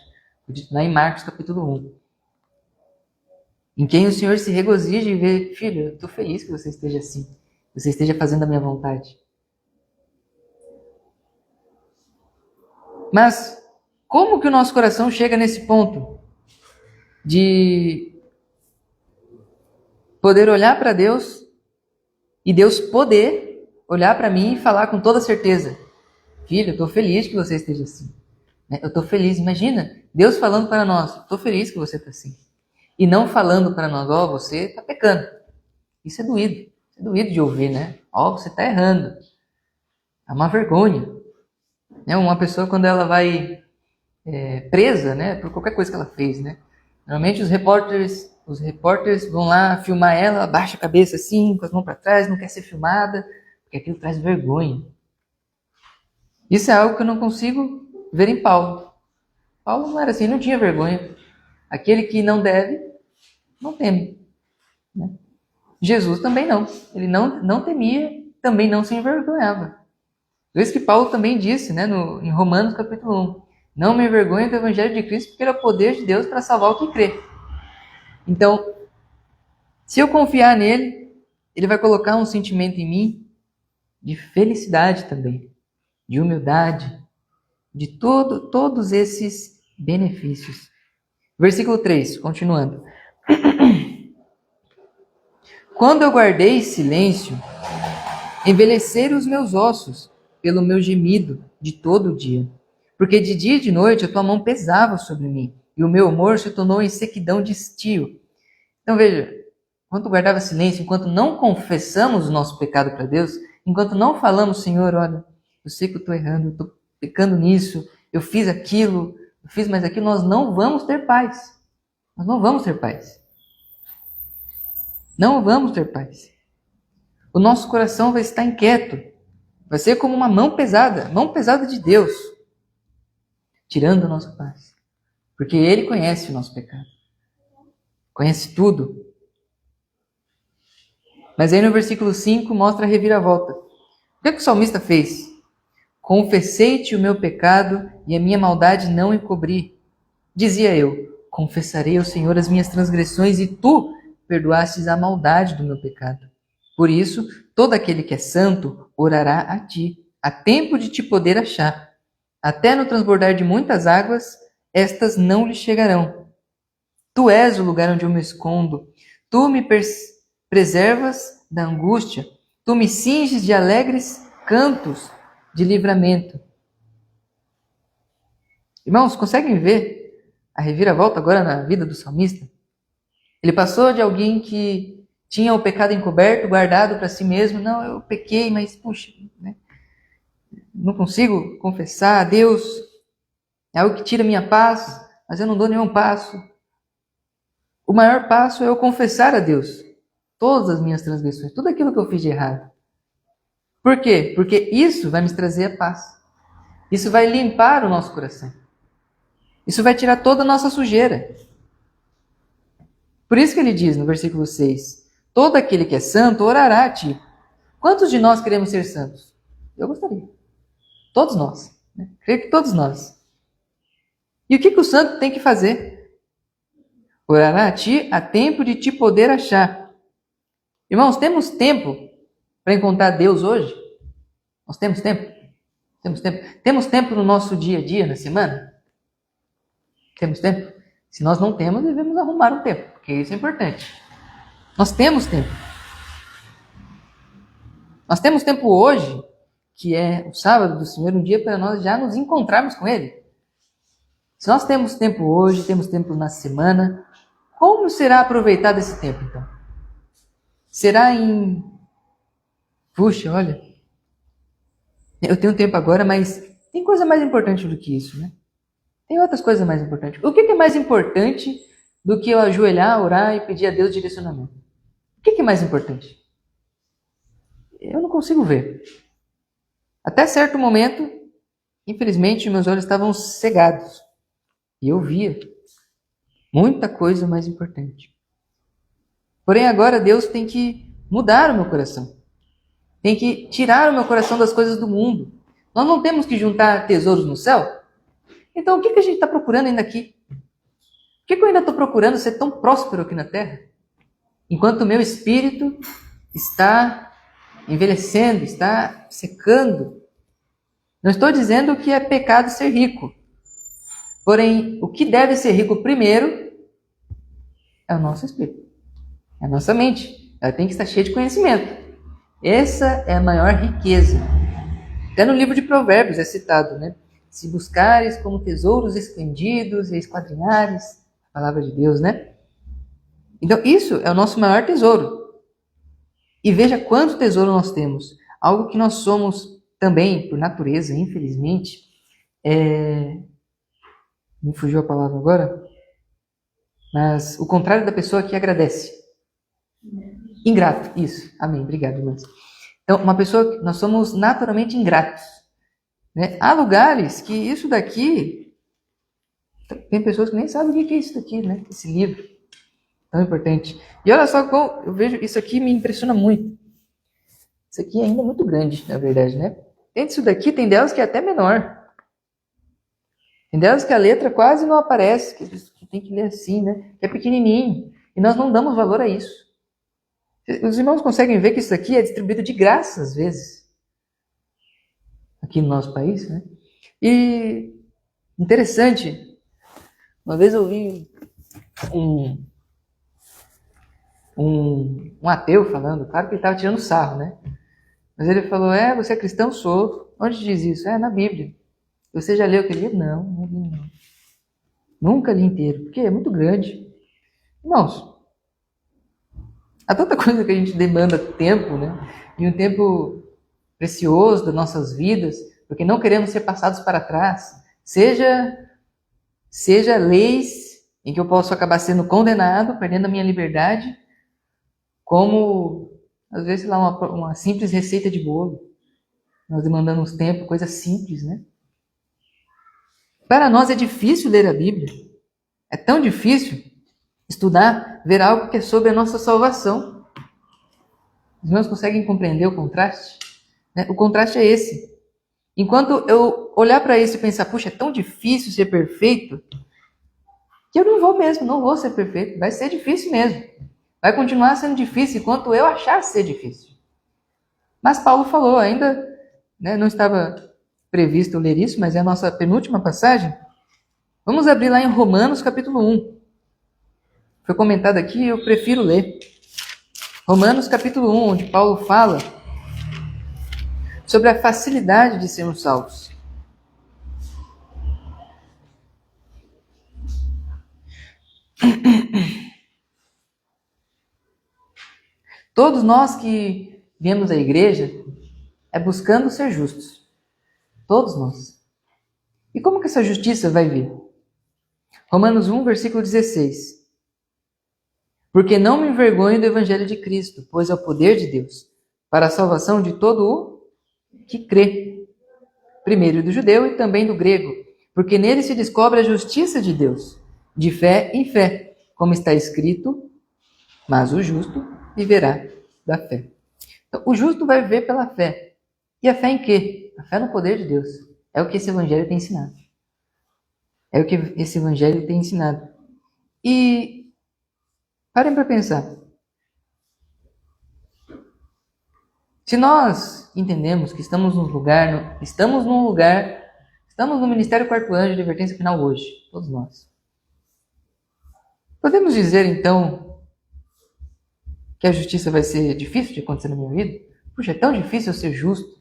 Lá em Marcos capítulo 1. Em quem o Senhor se regozija e vê, filho, eu estou feliz que você esteja assim, que você esteja fazendo a minha vontade. Mas como que o nosso coração chega nesse ponto de poder olhar para Deus e Deus poder olhar para mim e falar com toda certeza, filho, eu estou feliz que você esteja assim. Eu estou feliz, imagina, Deus falando para nós, estou feliz que você está assim. E não falando para nós, você está pecando. Isso é doído de ouvir, né? Você está errando. É uma vergonha. Uma pessoa quando ela vai presa, né, por qualquer coisa que ela fez, né? Normalmente os repórteres vão lá filmar ela, abaixa a cabeça assim, com as mãos para trás, não quer ser filmada, porque aquilo traz vergonha. Isso é algo que eu não consigo ver em Paulo. Paulo não era assim, não tinha vergonha. Aquele que não deve, não teme. Né? Jesus também não. Ele não temia, também não se envergonhava. Por isso que Paulo também disse, né, em Romanos capítulo 1, não me envergonhe do evangelho de Cristo, porque ele é o poder de Deus para salvar o que crê. Então, se eu confiar nele, ele vai colocar um sentimento em mim de felicidade também, de humildade, de todos esses benefícios. Versículo 3, continuando. Quando eu guardei silêncio, envelheceram os meus ossos pelo meu gemido de todo o dia. Porque de dia e de noite a tua mão pesava sobre mim, e o meu humor se tornou em sequidão de estio. Então veja, enquanto guardava silêncio, enquanto não confessamos o nosso pecado para Deus, enquanto não falamos, Senhor, olha, eu sei que eu estou errando, eu estou pecando nisso, eu fiz aquilo, eu fiz mais aquilo, nós não vamos ter paz. Nós não vamos ter paz. Não vamos ter paz. O nosso coração vai estar inquieto. Vai ser como uma mão pesada de Deus, tirando a nossa paz. Porque Ele conhece o nosso pecado. Conhece tudo. Mas aí no versículo 5 mostra a reviravolta. O que o salmista fez? Confessei-te o meu pecado e a minha maldade não encobri. Dizia eu, confessarei ao Senhor as minhas transgressões e tu perdoastes a maldade do meu pecado. Por isso, todo aquele que é santo orará a ti. Há tempo de te poder achar. Até no transbordar de muitas águas, estas não lhe chegarão. Tu és o lugar onde eu me escondo. Tu me preservas da angústia. Tu me cinges de alegres cantos de livramento. Irmãos, conseguem ver a reviravolta agora na vida do salmista? Ele passou de alguém que tinha o pecado encoberto, guardado para si mesmo. Não, eu pequei, mas puxa, né? Não consigo confessar a Deus. É algo que tira minha paz, mas eu não dou nenhum passo. O maior passo é eu confessar a Deus todas as minhas transgressões, tudo aquilo que eu fiz de errado. Por quê? Porque isso vai me trazer a paz. Isso vai limpar o nosso coração. Isso vai tirar toda a nossa sujeira. Por isso que ele diz no versículo 6, todo aquele que é santo orará a ti. Quantos de nós queremos ser santos? Eu gostaria. Todos nós. Né? Creio que todos nós. E o que o santo tem que fazer? Orará a ti a tempo de te poder achar. Irmãos, temos tempo para encontrar Deus hoje? Nós temos tempo? Temos tempo? Temos tempo no nosso dia a dia, na semana? Temos tempo? Se nós não temos, devemos arrumar um tempo, porque isso é importante. Nós temos tempo. Nós temos tempo hoje que é o sábado do Senhor, um dia para nós já nos encontrarmos com Ele. Se nós temos tempo hoje, temos tempo na semana, como será aproveitado esse tempo, então? Será em... Puxa, olha, eu tenho tempo agora, mas tem coisa mais importante do que isso, né? Tem outras coisas mais importantes. O que é mais importante do que eu ajoelhar, orar e pedir a Deus direcionamento? O que é mais importante? Eu não consigo ver. Até certo momento, infelizmente, meus olhos estavam cegados. E eu via muita coisa mais importante. Porém, agora Deus tem que mudar o meu coração. Tem que tirar o meu coração das coisas do mundo. Nós não temos que juntar tesouros no céu? Então, o que a gente está procurando ainda aqui? Por que eu ainda estou procurando ser tão próspero aqui na Terra? Enquanto o meu espírito está envelhecendo, está secando. Não estou dizendo que é pecado ser rico. Porém, o que deve ser rico primeiro é o nosso espírito. É a nossa mente. Ela tem que estar cheia de conhecimento. Essa é a maior riqueza. Até no livro de Provérbios é citado, né? Se buscares como tesouros escondidos e esquadrinhares, a palavra de Deus, né? Então, isso é o nosso maior tesouro. E veja quanto tesouro nós temos. Algo que nós somos também, por natureza, infelizmente, me fugiu a palavra agora, mas o contrário da pessoa que agradece. Ingrato, isso. Amém, obrigado, irmãs. Então, nós somos naturalmente ingratos. Né? Há lugares que isso daqui, tem pessoas que nem sabem o que é isso daqui, né? Esse livro tão importante. E olha só como eu vejo, isso aqui me impressiona muito. Isso aqui ainda é muito grande, na verdade, né? Tem isso daqui, tem delas que é até menor. Tem delas que a letra quase não aparece, que tem que ler assim, né? Que é pequenininho. E nós não damos valor a isso. Os irmãos conseguem ver que isso aqui é distribuído de graça, às vezes. Aqui no nosso país, né? E interessante, uma vez eu vi um ateu falando, claro que ele estava tirando sarro, né? Mas ele falou, você é cristão? Sou. Onde diz isso? Na Bíblia. Você já leu aquele livro? Não, não li não. Nunca li inteiro, porque é muito grande. Irmãos, há tanta coisa que a gente demanda tempo, né? E um tempo precioso das nossas vidas, porque não queremos ser passados para trás. Seja leis em que eu posso acabar sendo condenado, perdendo a minha liberdade, como, às vezes, sei lá, uma simples receita de bolo. Nós demandamos tempo, coisa simples, né? Para nós é difícil ler a Bíblia. É tão difícil estudar, ver algo que é sobre a nossa salvação. Os irmãos conseguem compreender o contraste? Né? O contraste é esse. Enquanto eu olhar para isso e pensar, puxa, é tão difícil ser perfeito, que eu não vou ser perfeito. Vai ser difícil mesmo. Vai continuar sendo difícil enquanto eu achar ser difícil. Mas Paulo falou, ainda não estava previsto eu ler isso, mas é a nossa penúltima passagem. Vamos abrir lá em Romanos capítulo 1. Foi comentado aqui, eu prefiro ler. Romanos capítulo 1, onde Paulo fala sobre a facilidade de sermos salvos. Todos nós que viemos à igreja buscando ser justos. Todos nós. E como que essa justiça vai vir? Romanos 1, versículo 16. Porque não me envergonho do evangelho de Cristo, pois é o poder de Deus, para a salvação de todo o que crê. Primeiro do judeu e também do grego, porque nele se descobre a justiça de Deus, de fé em fé, como está escrito, mas o justo viverá da fé. Então, o justo vai viver pela fé. E a fé em quê? A fé no poder de Deus. É o que esse evangelho tem ensinado. É o que esse evangelho tem ensinado. E parem para pensar. Se nós entendemos que estamos no Ministério Quarto Anjo de Advertência Final hoje, todos nós. Podemos dizer, então, que a justiça vai ser difícil de acontecer na minha vida? Puxa, é tão difícil eu ser justo.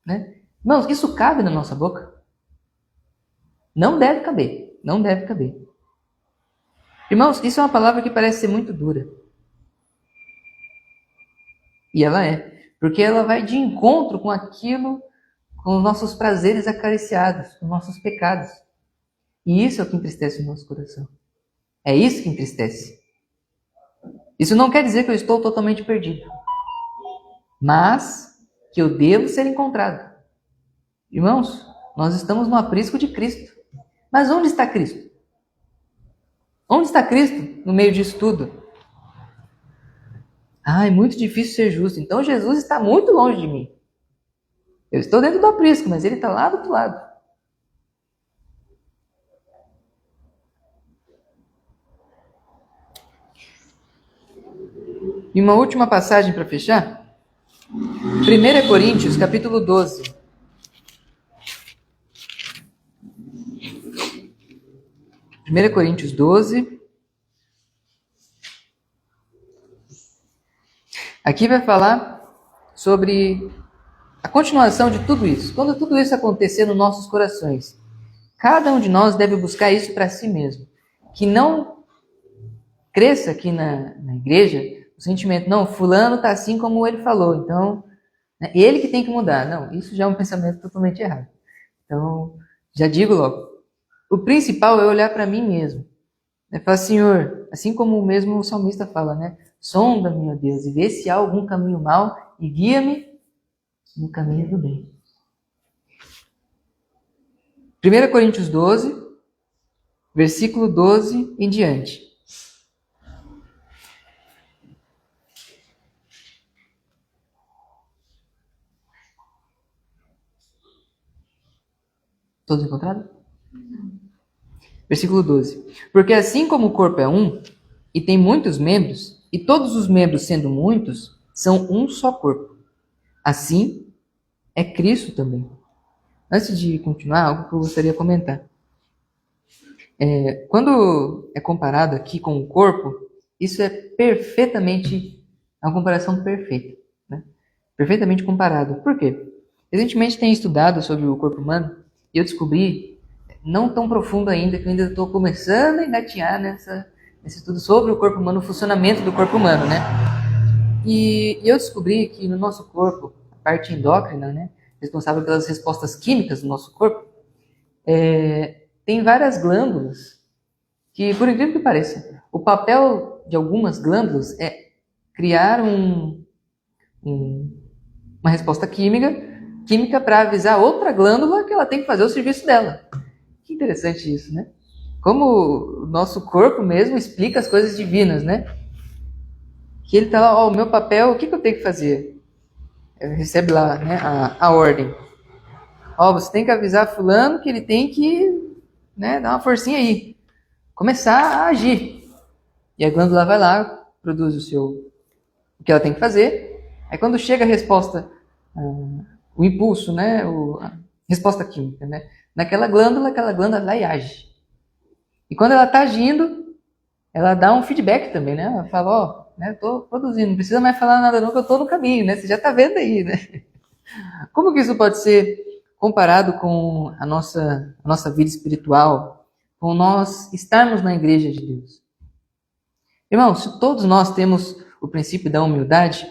né? Irmãos, isso cabe na nossa boca? Não deve caber. Não deve caber. Irmãos, isso é uma palavra que parece ser muito dura. E ela é. Porque ela vai de encontro com aquilo, com os nossos prazeres acariciados, com os nossos pecados. E isso é o que entristece o nosso coração. É isso que entristece. Isso não quer dizer que eu estou totalmente perdido. Mas que eu devo ser encontrado. Irmãos, nós estamos no aprisco de Cristo. Mas onde está Cristo? Onde está Cristo no meio disso tudo? É muito difícil ser justo. Então Jesus está muito longe de mim. Eu estou dentro do aprisco, mas ele está lá do outro lado. E uma última passagem para fechar. 1 Coríntios, capítulo 12. 1 Coríntios 12. Aqui vai falar sobre a continuação de tudo isso. Quando tudo isso acontecer nos nossos corações, cada um de nós deve buscar isso para si mesmo. Que não cresça aqui na igreja o sentimento, não, fulano está assim como ele falou, então, né, ele que tem que mudar. Não, isso já é um pensamento totalmente errado. Então, já digo logo, o principal é olhar para mim mesmo. É falar, Senhor, assim como mesmo o salmista fala, né? Sonda-me, ó Deus, e vê se há algum caminho mau e guia-me no caminho do bem. 1 Coríntios 12, versículo 12 em diante. Todos encontrados? Versículo 12. Porque assim como o corpo é um, e tem muitos membros, e todos os membros, sendo muitos, são um só corpo. Assim é Cristo também. Antes de continuar, algo que eu gostaria de comentar. Quando é comparado aqui com o corpo, isso é perfeitamente, é uma comparação perfeita. Né? Perfeitamente comparado. Por quê? Recentemente tenho estudado sobre o corpo humano, e eu descobri, não tão profundo ainda, que eu ainda estou começando a engatinhar nesse estudo sobre o corpo humano, o funcionamento do corpo humano, né? E eu descobri que no nosso corpo, a parte endócrina, né, responsável pelas respostas químicas do nosso corpo, tem várias glândulas que, por incrível que pareça, o papel de algumas glândulas é criar uma resposta química para avisar outra glândula que ela tem que fazer o serviço dela. Que interessante isso, né? Como o nosso corpo mesmo explica as coisas divinas, né? Que ele está lá, o meu papel, o que eu tenho que fazer? Recebe lá, né, a ordem. Você tem que avisar fulano que ele tem que, né, dar uma forcinha aí. Começar a agir. E a glândula vai lá, produz o que ela tem que fazer. Aí quando chega a resposta, o impulso, né, a resposta química, né, naquela glândula, aquela glândula vai e age. E quando ela está agindo, ela dá um feedback também, né? Ela fala, né, estou produzindo, não precisa mais falar nada não, que eu estou no caminho, né? Você já está vendo aí, né? Como que isso pode ser comparado com a nossa vida espiritual, com nós estarmos na igreja de Deus? Irmãos, se todos nós temos o princípio da humildade,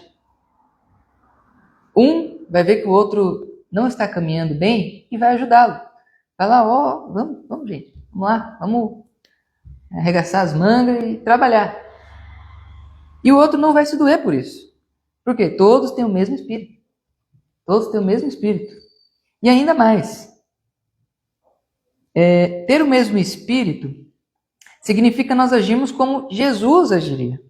um vai ver que o outro não está caminhando bem e vai ajudá-lo. Vai lá, vamos gente, vamos lá, vamos arregaçar as mangas e trabalhar. E o outro não vai se doer por isso. Por quê? Todos têm o mesmo espírito. Todos têm o mesmo espírito. E ainda mais, ter o mesmo espírito significa nós agirmos como Jesus agiria.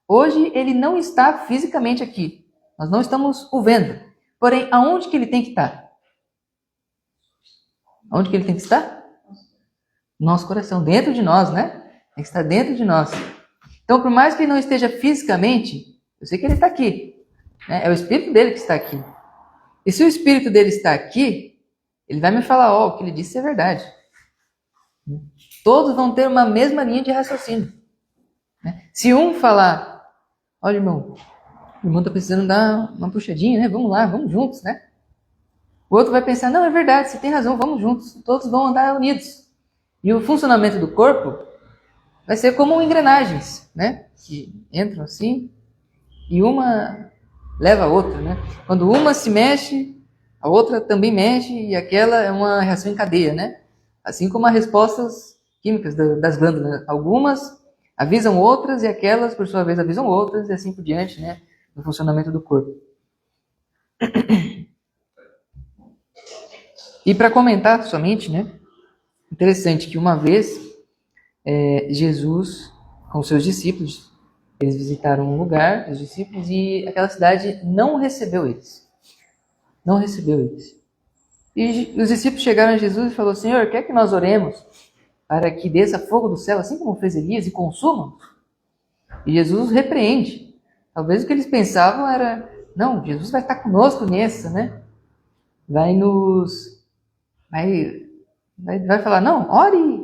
Hoje ele não está fisicamente aqui. Nós não estamos o vendo. Porém, aonde que ele tem que estar? Aonde que ele tem que estar? No nosso coração, dentro de nós, né? Tem que estar dentro de nós. Então, por mais que ele não esteja fisicamente, eu sei que ele está aqui. Né? É o espírito dele que está aqui. E se o espírito dele está aqui, ele vai me falar, o que ele disse é verdade. Todos vão ter uma mesma linha de raciocínio. Né? Se um falar, olha, irmão, o irmão está precisando dar uma puxadinha, né? Vamos lá, vamos juntos, né? O outro vai pensar, não, é verdade, você tem razão, vamos juntos, todos vão andar unidos. E o funcionamento do corpo vai ser como engrenagens, né? Que entram assim e uma leva a outra, né? Quando uma se mexe, a outra também mexe e aquela é uma reação em cadeia, né? Assim como as respostas químicas das glândulas. Algumas avisam outras e aquelas, por sua vez, avisam outras e assim por diante, né? No funcionamento do corpo. E para comentar somente, né? Interessante que uma vez Jesus, com seus discípulos, eles visitaram um lugar, os discípulos, e aquela cidade não recebeu eles. Não recebeu eles. E os discípulos chegaram a Jesus e falaram, Senhor, quer que nós oremos para que desça fogo do céu, assim como fez Elias, e consuma? E Jesus repreende. Talvez o que eles pensavam era, não, Jesus vai estar conosco nessa, né? Vai falar, não, ore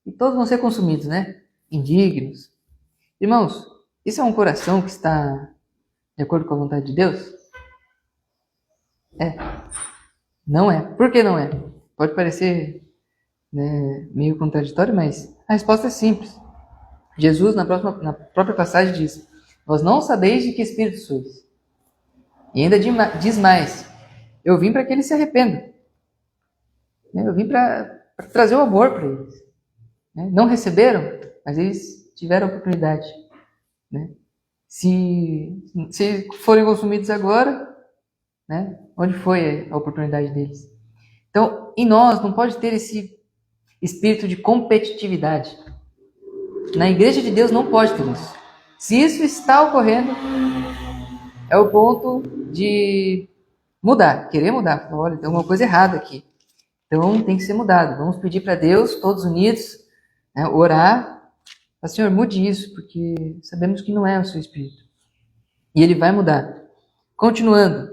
e todos vão ser consumidos, né? Indignos. Irmãos, isso é um coração que está de acordo com a vontade de Deus? É. Não é. Por que não é? Pode parecer, né, meio contraditório, mas a resposta é simples. Jesus, na própria passagem, diz, vós não sabeis de que espírito sois. E ainda diz mais, eu vim para que eles se arrependam. Eu vim para trazer o amor para eles. Não receberam, mas eles tiveram a oportunidade. Se forem consumidos agora, né, onde foi a oportunidade deles? Então, em nós não pode ter esse espírito de competitividade. Na igreja de Deus não pode ter isso. Se isso está ocorrendo, é o ponto de mudar, querer mudar. Olha, tem alguma coisa errada aqui. Então tem que ser mudado. Vamos pedir para Deus, todos unidos, né, orar. Senhor, mude isso, porque sabemos que não é o seu espírito. E ele vai mudar. Continuando.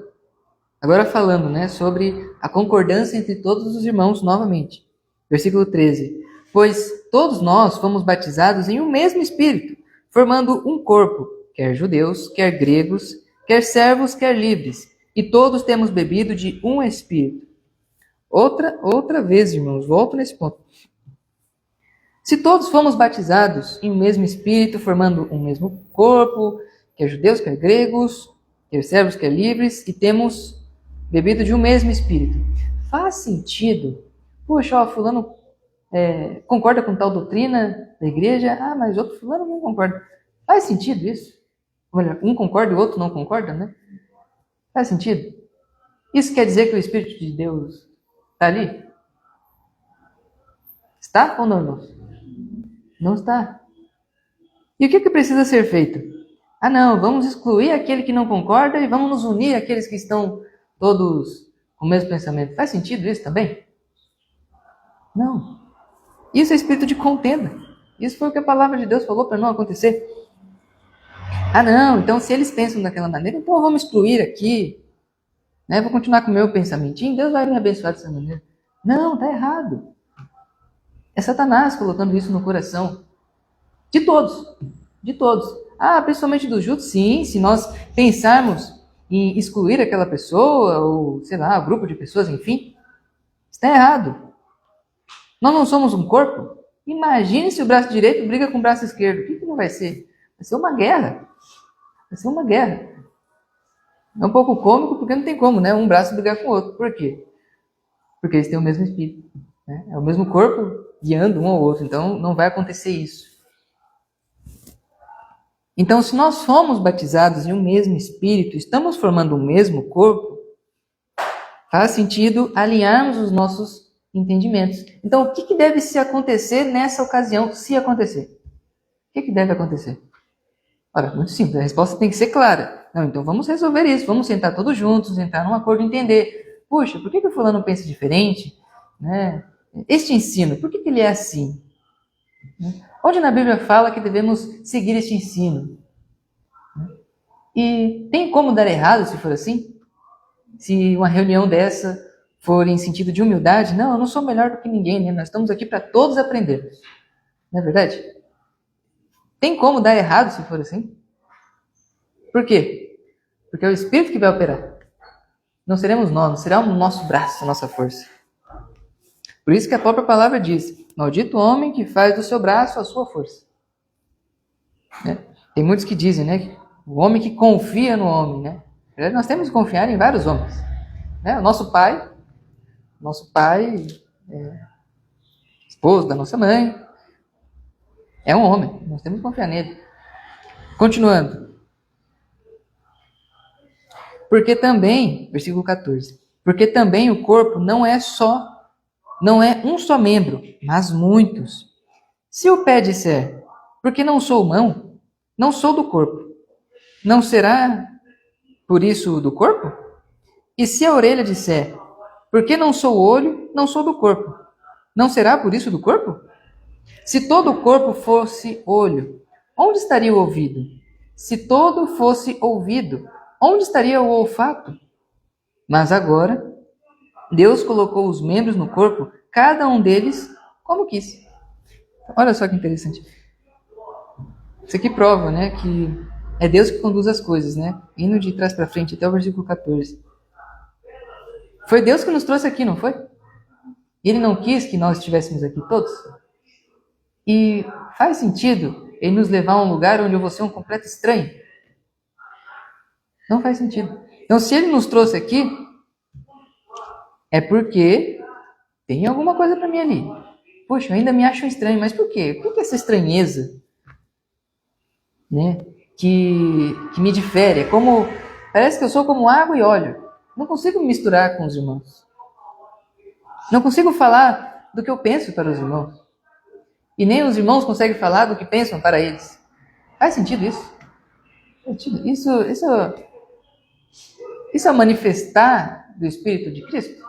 Agora falando, né, sobre a concordância entre todos os irmãos novamente. Versículo 13. Pois todos nós fomos batizados em um mesmo Espírito, formando um corpo, quer judeus, quer gregos, quer servos, quer livres, e todos temos bebido de um Espírito. Outra vez, irmãos, volto nesse ponto. Se todos fomos batizados em um mesmo Espírito, formando um mesmo corpo, quer judeus, quer gregos, quer servos, quer livres, e temos bebido de um mesmo Espírito, faz sentido? Puxa, fulano concorda com tal doutrina da igreja, mas outro fulano não concorda. Faz sentido isso? Olha, um concorda e o outro não concorda, né? Faz sentido? Isso quer dizer que o Espírito de Deus está ali? Está ou não, irmãos? Não está. E o que precisa ser feito? Não, vamos excluir aquele que não concorda e vamos nos unir àqueles que estão todos com o mesmo pensamento. Faz sentido isso também? Não. Isso é espírito de contenda. Isso foi o que a palavra de Deus falou para não acontecer. Não, então se eles pensam daquela maneira, então vamos excluir aqui. Vou continuar com o meu pensamentinho, Deus vai me abençoar dessa maneira. Não, está errado. É Satanás colocando isso no coração. De todos. De todos. Principalmente dos judeus, sim. Se nós pensarmos em excluir aquela pessoa, ou sei lá, grupo de pessoas, enfim, está errado. Nós não somos um corpo? Imagine se o braço direito briga com o braço esquerdo. O que não vai ser? Vai ser uma guerra. Vai ser uma guerra. É um pouco cômico porque não tem como, né? Um braço brigar com o outro. Por quê? Porque eles têm o mesmo espírito. Né? É o mesmo corpo guiando um ao outro. Então não vai acontecer isso. Então, se nós somos batizados em um mesmo espírito, estamos formando um mesmo corpo, faz sentido alinharmos os nossos entendimentos. Então, o que deve se acontecer nessa ocasião, se acontecer? O que deve acontecer? Ora, muito simples, a resposta tem que ser clara. Não, então vamos resolver isso, vamos sentar todos juntos, entrar num acordo e entender. Puxa, por que o fulano pensa diferente? Né? Este ensino, por que ele é assim? Onde na Bíblia fala que devemos seguir este ensino? E tem como dar errado se for assim? Se uma reunião dessa for em sentido de humildade, não, eu não sou melhor do que ninguém, né? Nós estamos aqui para todos aprendermos. Não é verdade? Tem como dar errado se for assim? Por quê? Porque é o Espírito que vai operar. Não seremos nós, não será o nosso braço, a nossa força. Por isso que a própria palavra diz: maldito o homem que faz do seu braço a sua força. Né? Tem muitos que dizem, né? O homem que confia no homem, né? Nós temos que confiar em vários homens. Né? O nosso pai, esposo da nossa mãe, é um homem. Nós temos que confiar nele. Continuando. Porque também, versículo 14, porque também o corpo não é um só membro, mas muitos. Se o pé disser, porque não sou mão, não sou do corpo, não será por isso do corpo? E se a orelha disser, porque não sou olho, não sou do corpo, não será por isso do corpo? Se todo o corpo fosse olho, onde estaria o ouvido? Se todo fosse ouvido, onde estaria o olfato? Mas agora, Deus colocou os membros no corpo, cada um deles como quis. Olha só que interessante. Isso aqui prova, né, que é Deus que conduz as coisas, né? Indo de trás para frente até o versículo 14. Foi Deus que nos trouxe aqui, não foi? Ele não quis que nós estivéssemos aqui todos? E faz sentido ele nos levar a um lugar onde eu vou ser um completo estranho? Não faz sentido. Então, se ele nos trouxe aqui, é porque tem alguma coisa para mim ali. Poxa, eu ainda me acho estranho, mas por quê? Por que essa estranheza? Né? Que me difere. Parece que eu sou como água e óleo. Não consigo me misturar com os irmãos. Não consigo falar do que eu penso para os irmãos. E nem os irmãos conseguem falar do que pensam para eles. Faz sentido isso? Isso é manifestar do Espírito de Cristo?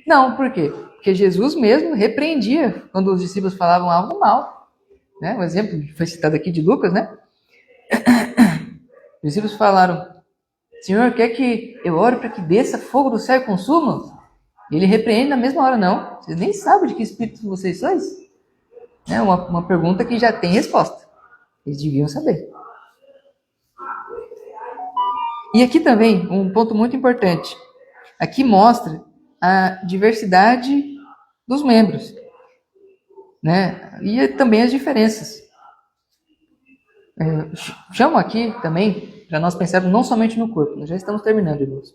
Não, por quê? Porque Jesus mesmo repreendia quando os discípulos falavam algo mal. Né? Um exemplo que foi citado aqui de Lucas, né? Os discípulos falaram: Senhor, quer que eu ore para que desça fogo do céu e consuma? E ele repreende na mesma hora: não, vocês nem sabem de que espírito vocês sois. É uma pergunta que já tem resposta. Eles deviam saber. E aqui também, um ponto muito importante. Aqui mostra a diversidade dos membros, né? E também as diferenças. Chamo aqui também para nós pensarmos não somente no corpo. Nós já estamos terminando, irmãos.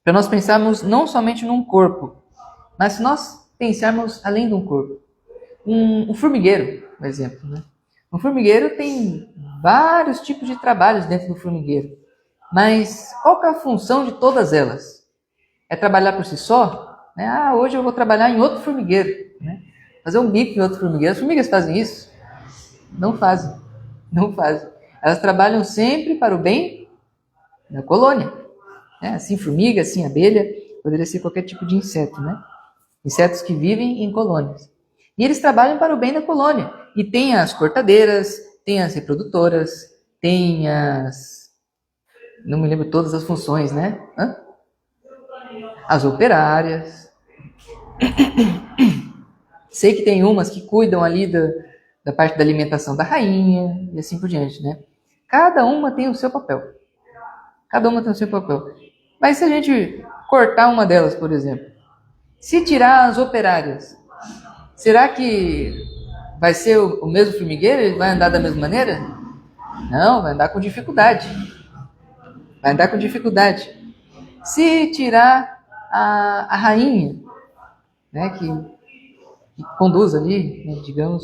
Para nós pensarmos não somente num corpo, mas se nós pensarmos além de um corpo. Um formigueiro, por exemplo. Né? Um formigueiro tem vários tipos de trabalhos dentro do formigueiro. Mas qual que é a função de todas elas? É trabalhar por si só? Né? Hoje eu vou trabalhar em outro formigueiro. Né? Fazer um bico em outro formigueiro. As formigas fazem isso? Não fazem. Não fazem. Elas trabalham sempre para o bem da colônia. Né? Assim formiga, assim abelha, poderia ser qualquer tipo de inseto. Né? Insetos que vivem em colônias. E eles trabalham para o bem da colônia. E tem as cortadeiras, tem as reprodutoras, tem as... Não me lembro todas as funções, né? As operárias. Sei que tem umas que cuidam ali da parte da alimentação da rainha e assim por diante, né? Cada uma tem o seu papel. Cada uma tem o seu papel. Mas se a gente cortar uma delas, por exemplo, se tirar as operárias, será que vai ser o mesmo formigueiro? Ele vai andar da mesma maneira? Não, vai andar com dificuldade. Vai andar com dificuldade. Se tirar a rainha, né, que conduz ali, né, digamos,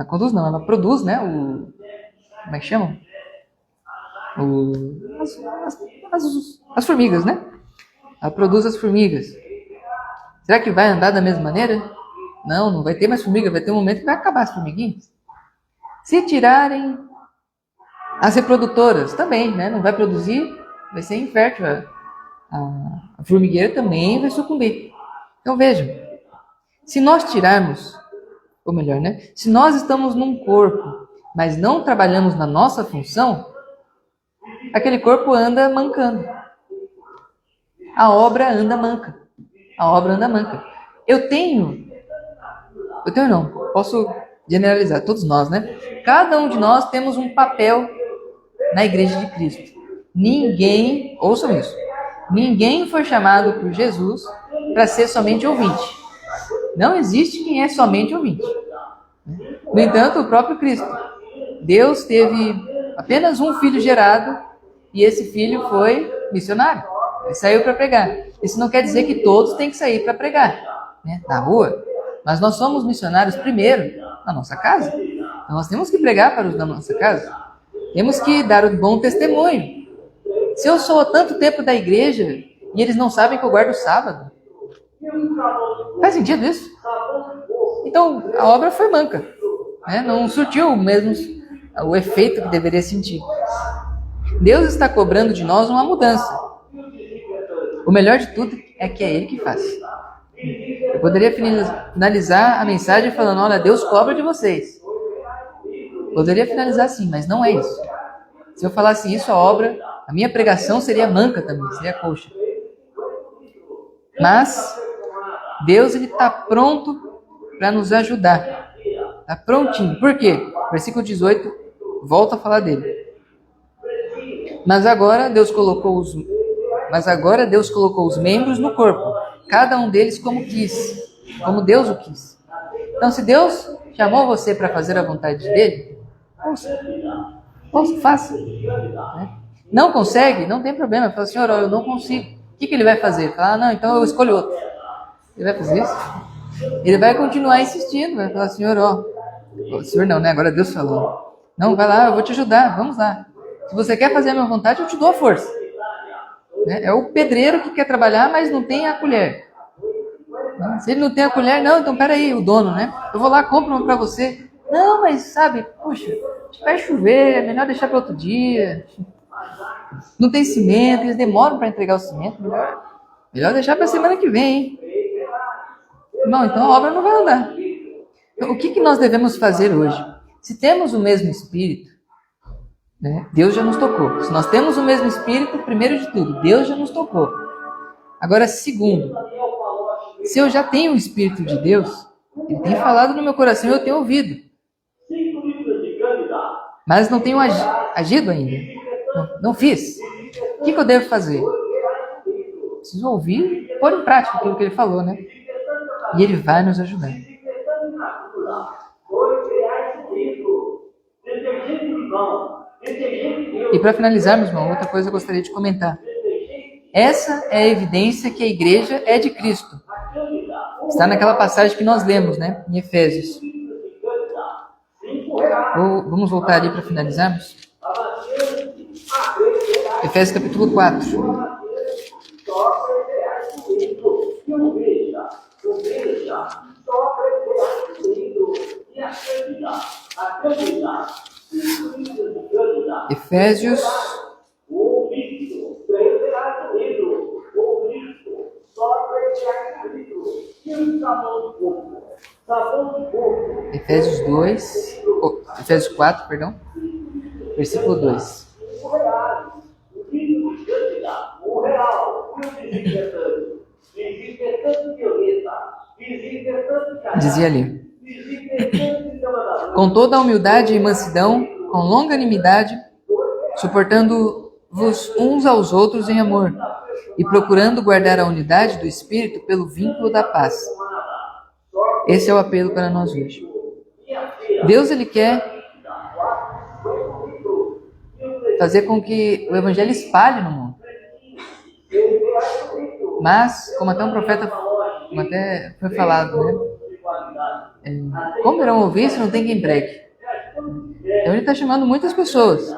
conduz não, ela produz, né, como é que chama? As formigas, né? Ela produz as formigas. Será que vai andar da mesma maneira? Não vai ter mais formiga, vai ter um momento que vai acabar as formiguinhas. Se tirarem as reprodutoras, também, né? Não vai produzir, vai ser infértil. A formigueira também vai sucumbir. Então vejam, se nós tirarmos, ou melhor, né? Se nós estamos num corpo, mas não trabalhamos na nossa função, aquele corpo anda mancando. A obra anda manca. Posso generalizar, todos nós, né? Cada um de nós temos um papel na Igreja de Cristo. ninguém, ouçam isso, ninguém foi chamado por Jesus para ser somente ouvinte. Não existe quem é somente ouvinte. No entanto, o próprio Cristo, Deus teve apenas um filho gerado e esse filho foi missionário. Ele saiu para pregar. Isso não quer dizer que todos têm que sair para pregar, né, na rua. Mas nós somos missionários primeiro na nossa casa. Então nós temos que pregar para os da nossa casa. Temos que dar um bom testemunho. Se eu sou há tanto tempo da igreja e eles não sabem que eu guardo o sábado, faz sentido isso? Então a obra foi manca, né? Não surtiu mesmo o efeito que deveria sentir. Deus está cobrando de nós uma mudança. O melhor de tudo é que é Ele que faz. Eu poderia finalizar a mensagem falando, olha, Deus cobra de vocês. Poderia finalizar assim, mas não é isso. Se eu falasse isso, a minha pregação seria manca também, seria coxa. Mas Deus está pronto para nos ajudar. Está prontinho. Por quê? Versículo 18 volta a falar dele. Mas agora Deus colocou os membros no corpo, cada um deles como quis, como Deus o quis. Então, se Deus chamou você para fazer a vontade dele, faça. Né? Não consegue? Não tem problema. Fala, Senhor, eu não consigo. O que ele vai fazer? Fala, não, então eu escolho outro. Ele vai fazer isso? Ele vai continuar insistindo, vai falar, Senhor, Senhor não, né? Agora Deus falou. Não, vai lá, eu vou te ajudar, vamos lá. Se você quer fazer a minha vontade, eu te dou a força. Né? É o pedreiro que quer trabalhar, mas não tem a colher. Se ele não tem a colher, não, então peraí, o dono, né? Eu vou lá, compro uma para você. Não, mas sabe, puxa, vai chover, é melhor deixar para outro dia. Não tem cimento, eles demoram para entregar o cimento. Melhor deixar para a semana que vem, hein? Não, então a obra não vai andar. Então, o que nós devemos fazer hoje? Se temos o mesmo Espírito, né, Deus já nos tocou. Se nós temos o mesmo Espírito, primeiro de tudo, Deus já nos tocou. Agora, segundo, se eu já tenho o Espírito de Deus, Ele tem falado no meu coração e eu tenho ouvido. Mas não tenho agido ainda. Não fiz. O que eu devo fazer? Preciso ouvir e pôr em prática aquilo que Ele falou, né? E Ele vai nos ajudar. E para finalizarmos, irmão, outra coisa eu gostaria de comentar. Essa é a evidência que a igreja é de Cristo. Está naquela passagem que nós lemos, né? Em Efésios. Vamos voltar ali para finalizarmos. Efésios capítulo 4. Efésios Efésios 4, perdão, versículo 2. Dizia ali: com toda a humildade e mansidão, com longanimidade, suportando-vos uns aos outros em amor, e procurando guardar a unidade do Espírito pelo vínculo da paz. Esse é o apelo para nós hoje. Deus, Ele quer fazer com que o Evangelho espalhe no mundo. Mas, como até um profeta, como até foi falado, né? Como irão ouvir se não tem quem pregue? Então Ele está chamando muitas pessoas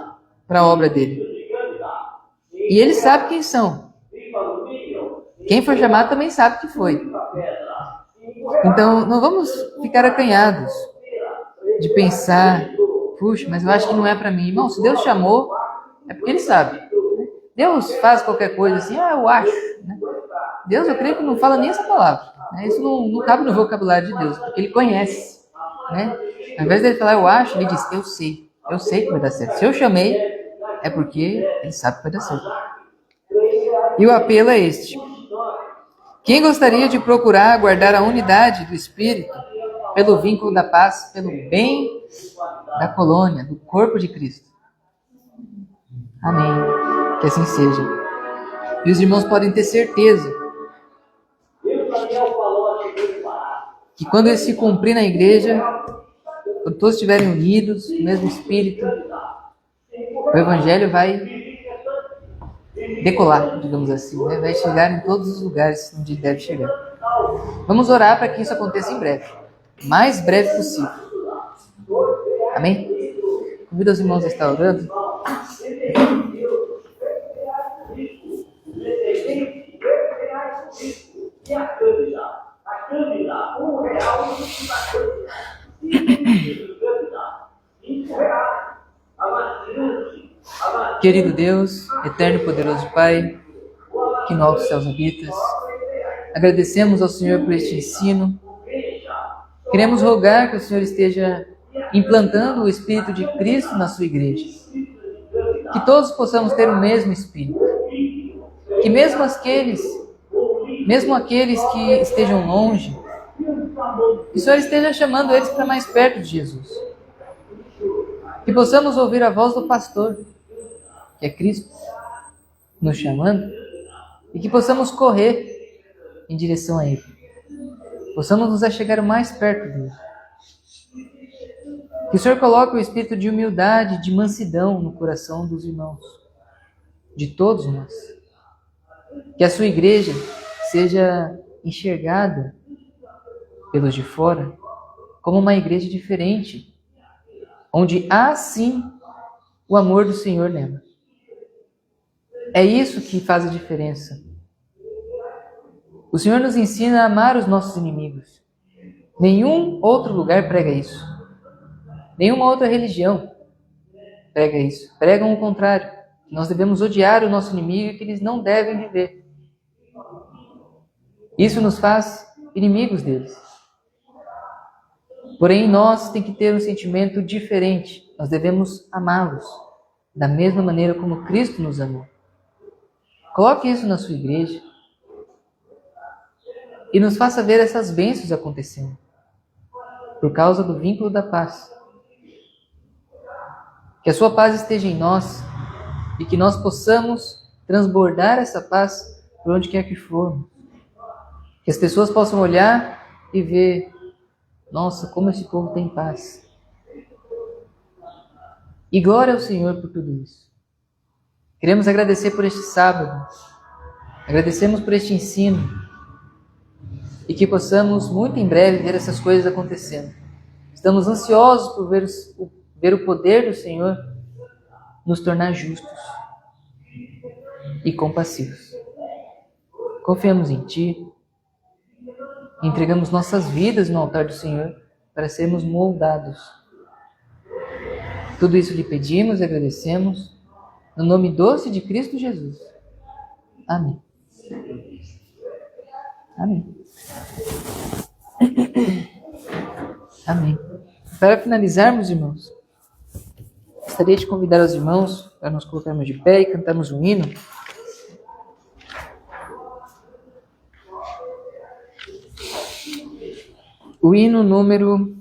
para a obra dele. E Ele sabe quem são. Quem foi chamado também sabe que foi. Então, não vamos ficar acanhados de pensar, puxa, mas eu acho que não é para mim. Irmão, se Deus chamou, é porque Ele sabe. Deus faz qualquer coisa assim, eu acho. Né? Deus, eu creio que não fala nem essa palavra. Né? Isso não cabe no vocabulário de Deus, porque Ele conhece. Né? Ao invés dele falar, eu acho, Ele diz, eu sei que vai dar certo. Se eu chamei, é porque Ele sabe que vai dar certo. E o apelo é este. Quem gostaria de procurar guardar a unidade do Espírito pelo vínculo da paz, pelo bem da colônia, do corpo de Cristo? Amém. Que assim seja. E os irmãos podem ter certeza que quando isso se cumprir na igreja, quando todos estiverem unidos, no mesmo espírito, o evangelho vai decolar, digamos assim, né? Vai chegar em todos os lugares onde deve chegar. Vamos orar para que isso aconteça em breve, o mais breve possível. Amém? Convido os irmãos a estar orando. Querido Deus, eterno e poderoso Pai, que no alto dos céus habitas, agradecemos ao Senhor por este ensino. Queremos rogar que o Senhor esteja implantando o Espírito de Cristo na sua igreja. Que todos possamos ter o mesmo Espírito. Que mesmo aqueles que estejam longe, que o Senhor esteja chamando eles para mais perto de Jesus. Que possamos ouvir a voz do pastor, que é Cristo, nos chamando, e que possamos correr em direção a Ele. Possamos nos achegar o mais perto dele. Que o Senhor coloque o espírito de humildade, de mansidão no coração dos irmãos, de todos nós. Que a sua igreja seja enxergada pelos de fora como uma igreja diferente, onde há sim o amor do Senhor nela. É isso que faz a diferença. O Senhor nos ensina a amar os nossos inimigos. Nenhum outro lugar prega isso. Nenhuma outra religião prega isso. Pregam o contrário. Nós devemos odiar o nosso inimigo e que eles não devem viver. Isso nos faz inimigos deles. Porém, nós tem que ter um sentimento diferente. Nós devemos amá-los da mesma maneira como Cristo nos amou. Coloque isso na sua igreja e nos faça ver essas bênçãos acontecendo por causa do vínculo da paz. Que a sua paz esteja em nós e que nós possamos transbordar essa paz por onde quer que formos. Que as pessoas possam olhar e ver, nossa, como esse povo tem paz. E glória ao Senhor por tudo isso. Queremos agradecer por este sábado. Agradecemos por este ensino. E que possamos muito em breve ver essas coisas acontecendo. Estamos ansiosos por ver o poder do Senhor nos tornar justos e compassivos. Confiamos em Ti. Entregamos nossas vidas no altar do Senhor para sermos moldados. Tudo isso lhe pedimos e agradecemos no nome doce de Cristo Jesus. Amém. Amém. Amém. Para finalizarmos, irmãos, gostaria de convidar os irmãos para nos colocarmos de pé e cantarmos um hino. O hino número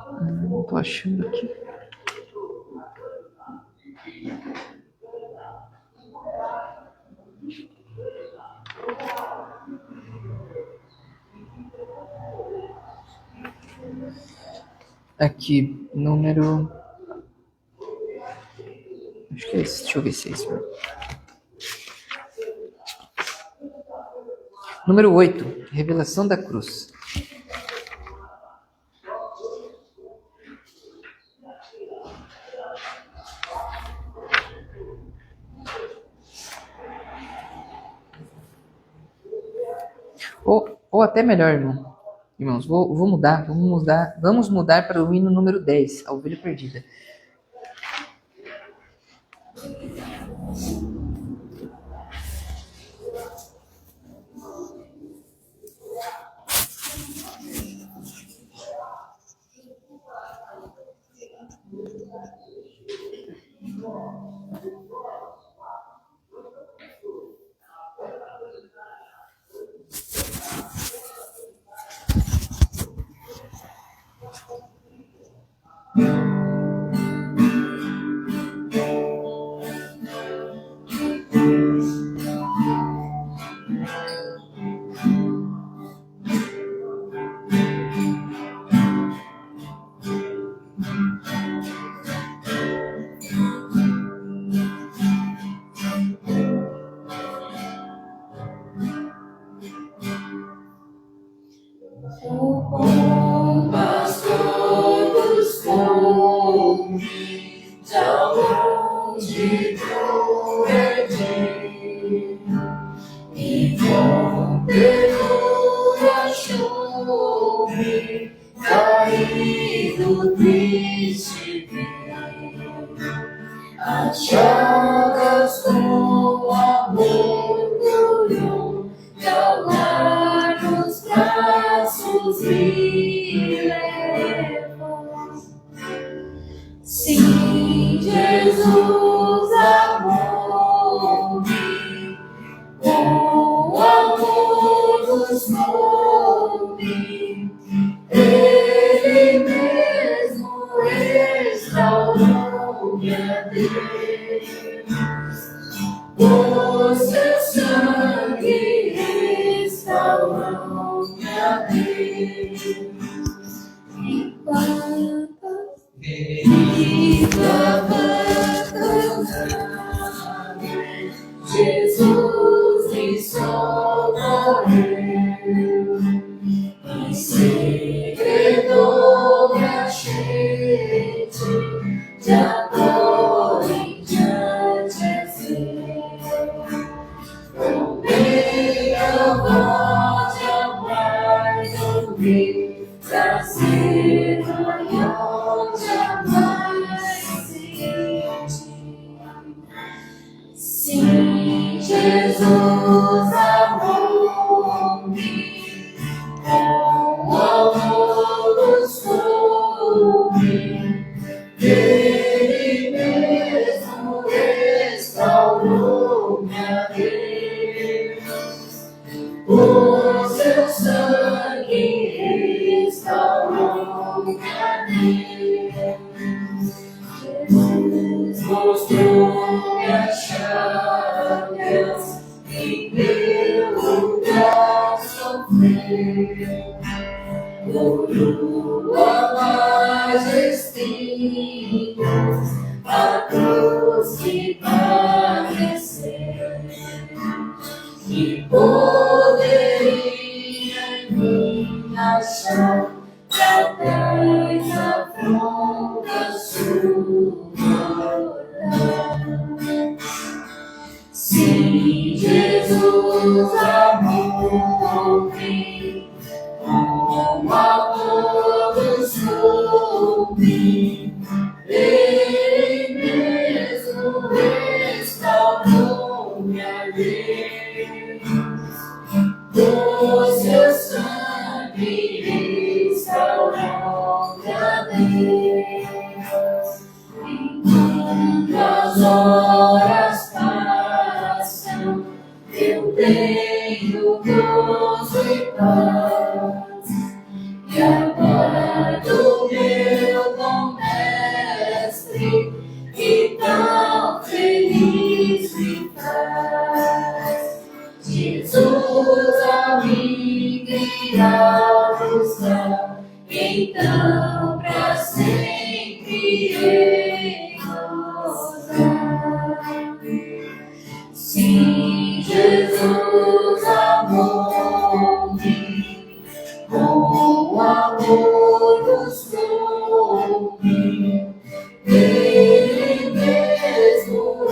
'Não estou achando aqui. Aqui, número... Acho que é esse. Deixa eu ver se é esse. Número 8. Revelação da cruz. Ou até melhor, irmãos, vamos mudar para o hino número 10, a ovelha perdida. Com ternura achou-me caído, triste vi. As chagas com amor curou, e ao lar dos braços me levou. Sim, Jesus amou-me, com amor buscou-me, Ele mesmo restaurou-me a Deus. O seu sangue restaurou-me a Deus. Jesus me socorreu, em segredo me achei de agora em diante é seu. Com meia voz de aguardo-me, trazer maior jamais senti. Sim, Jesus amou-me, com amor buscou-me, Ele mesmo restaurou-me a Deus. O seu sangue restaurou-me a Deus. Jesus mostrou-me as chagas em meu lugar sofreu. Coroa majestia, a cruz que padeceu. Que poderia em mim achar pra trás a afronta sua? Sim, Jesus amou-me, com amor buscou-me, Ele mesmo restaurou-me a Deus. O seu sangue restaurou-me a Deus. Enquanto as horas passam, eu tenho gozo e paz, e aguardo meu bom mestre, que tão feliz me faz. Jesus a mim virá buscar, então pra sempre em gozar. Sim, Jesus amou-me, com amor buscou-me, Ele mesmo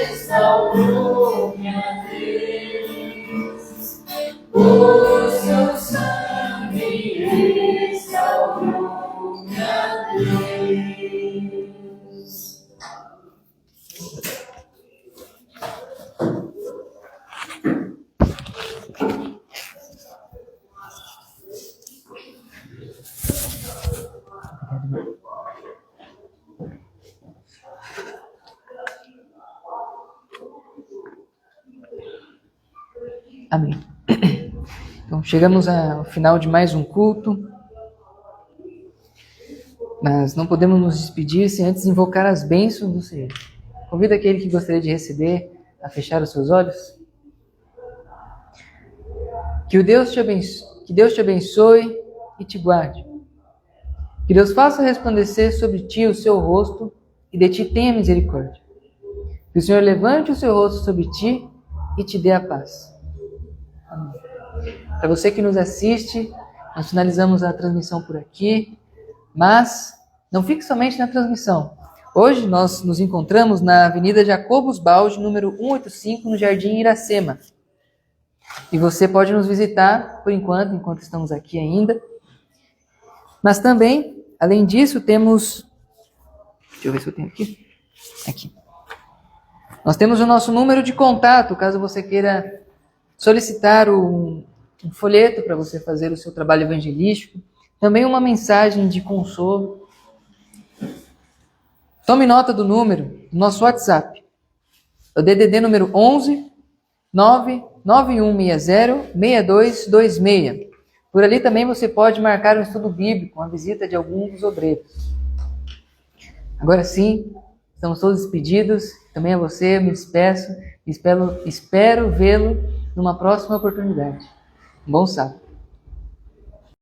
restaurou-me a Deus. O seu sangue restaurou-me a Deus. Amém. Então, chegamos ao final de mais um culto, mas não podemos nos despedir sem antes invocar as bênçãos do Senhor. Convido aquele que gostaria de receber a fechar os seus olhos. Que Deus te abençoe e te guarde. Que Deus faça resplandecer sobre ti o seu rosto e de ti tenha misericórdia. Que o Senhor levante o seu rosto sobre ti e te dê a paz. Amém. Para você que nos assiste, nós finalizamos a transmissão por aqui, mas não fique somente na transmissão. Hoje nós nos encontramos na Avenida Jacobus Baldi, número 185, no Jardim Iracema. E você pode nos visitar por enquanto estamos aqui ainda. Mas também, além disso, temos... Deixa eu ver se eu tenho aqui. Aqui. Nós temos o nosso número de contato, caso você queira solicitar um folheto para você fazer o seu trabalho evangelístico. Também uma mensagem de consolo. Tome nota do número do nosso WhatsApp. É o DDD número 11 99160 6226. Por ali também você pode marcar um estudo bíblico, uma visita de algum dos obreiros. Agora sim, estamos todos despedidos. Também a você, eu me despeço. Espero vê-lo numa próxima oportunidade. Um bom sábado.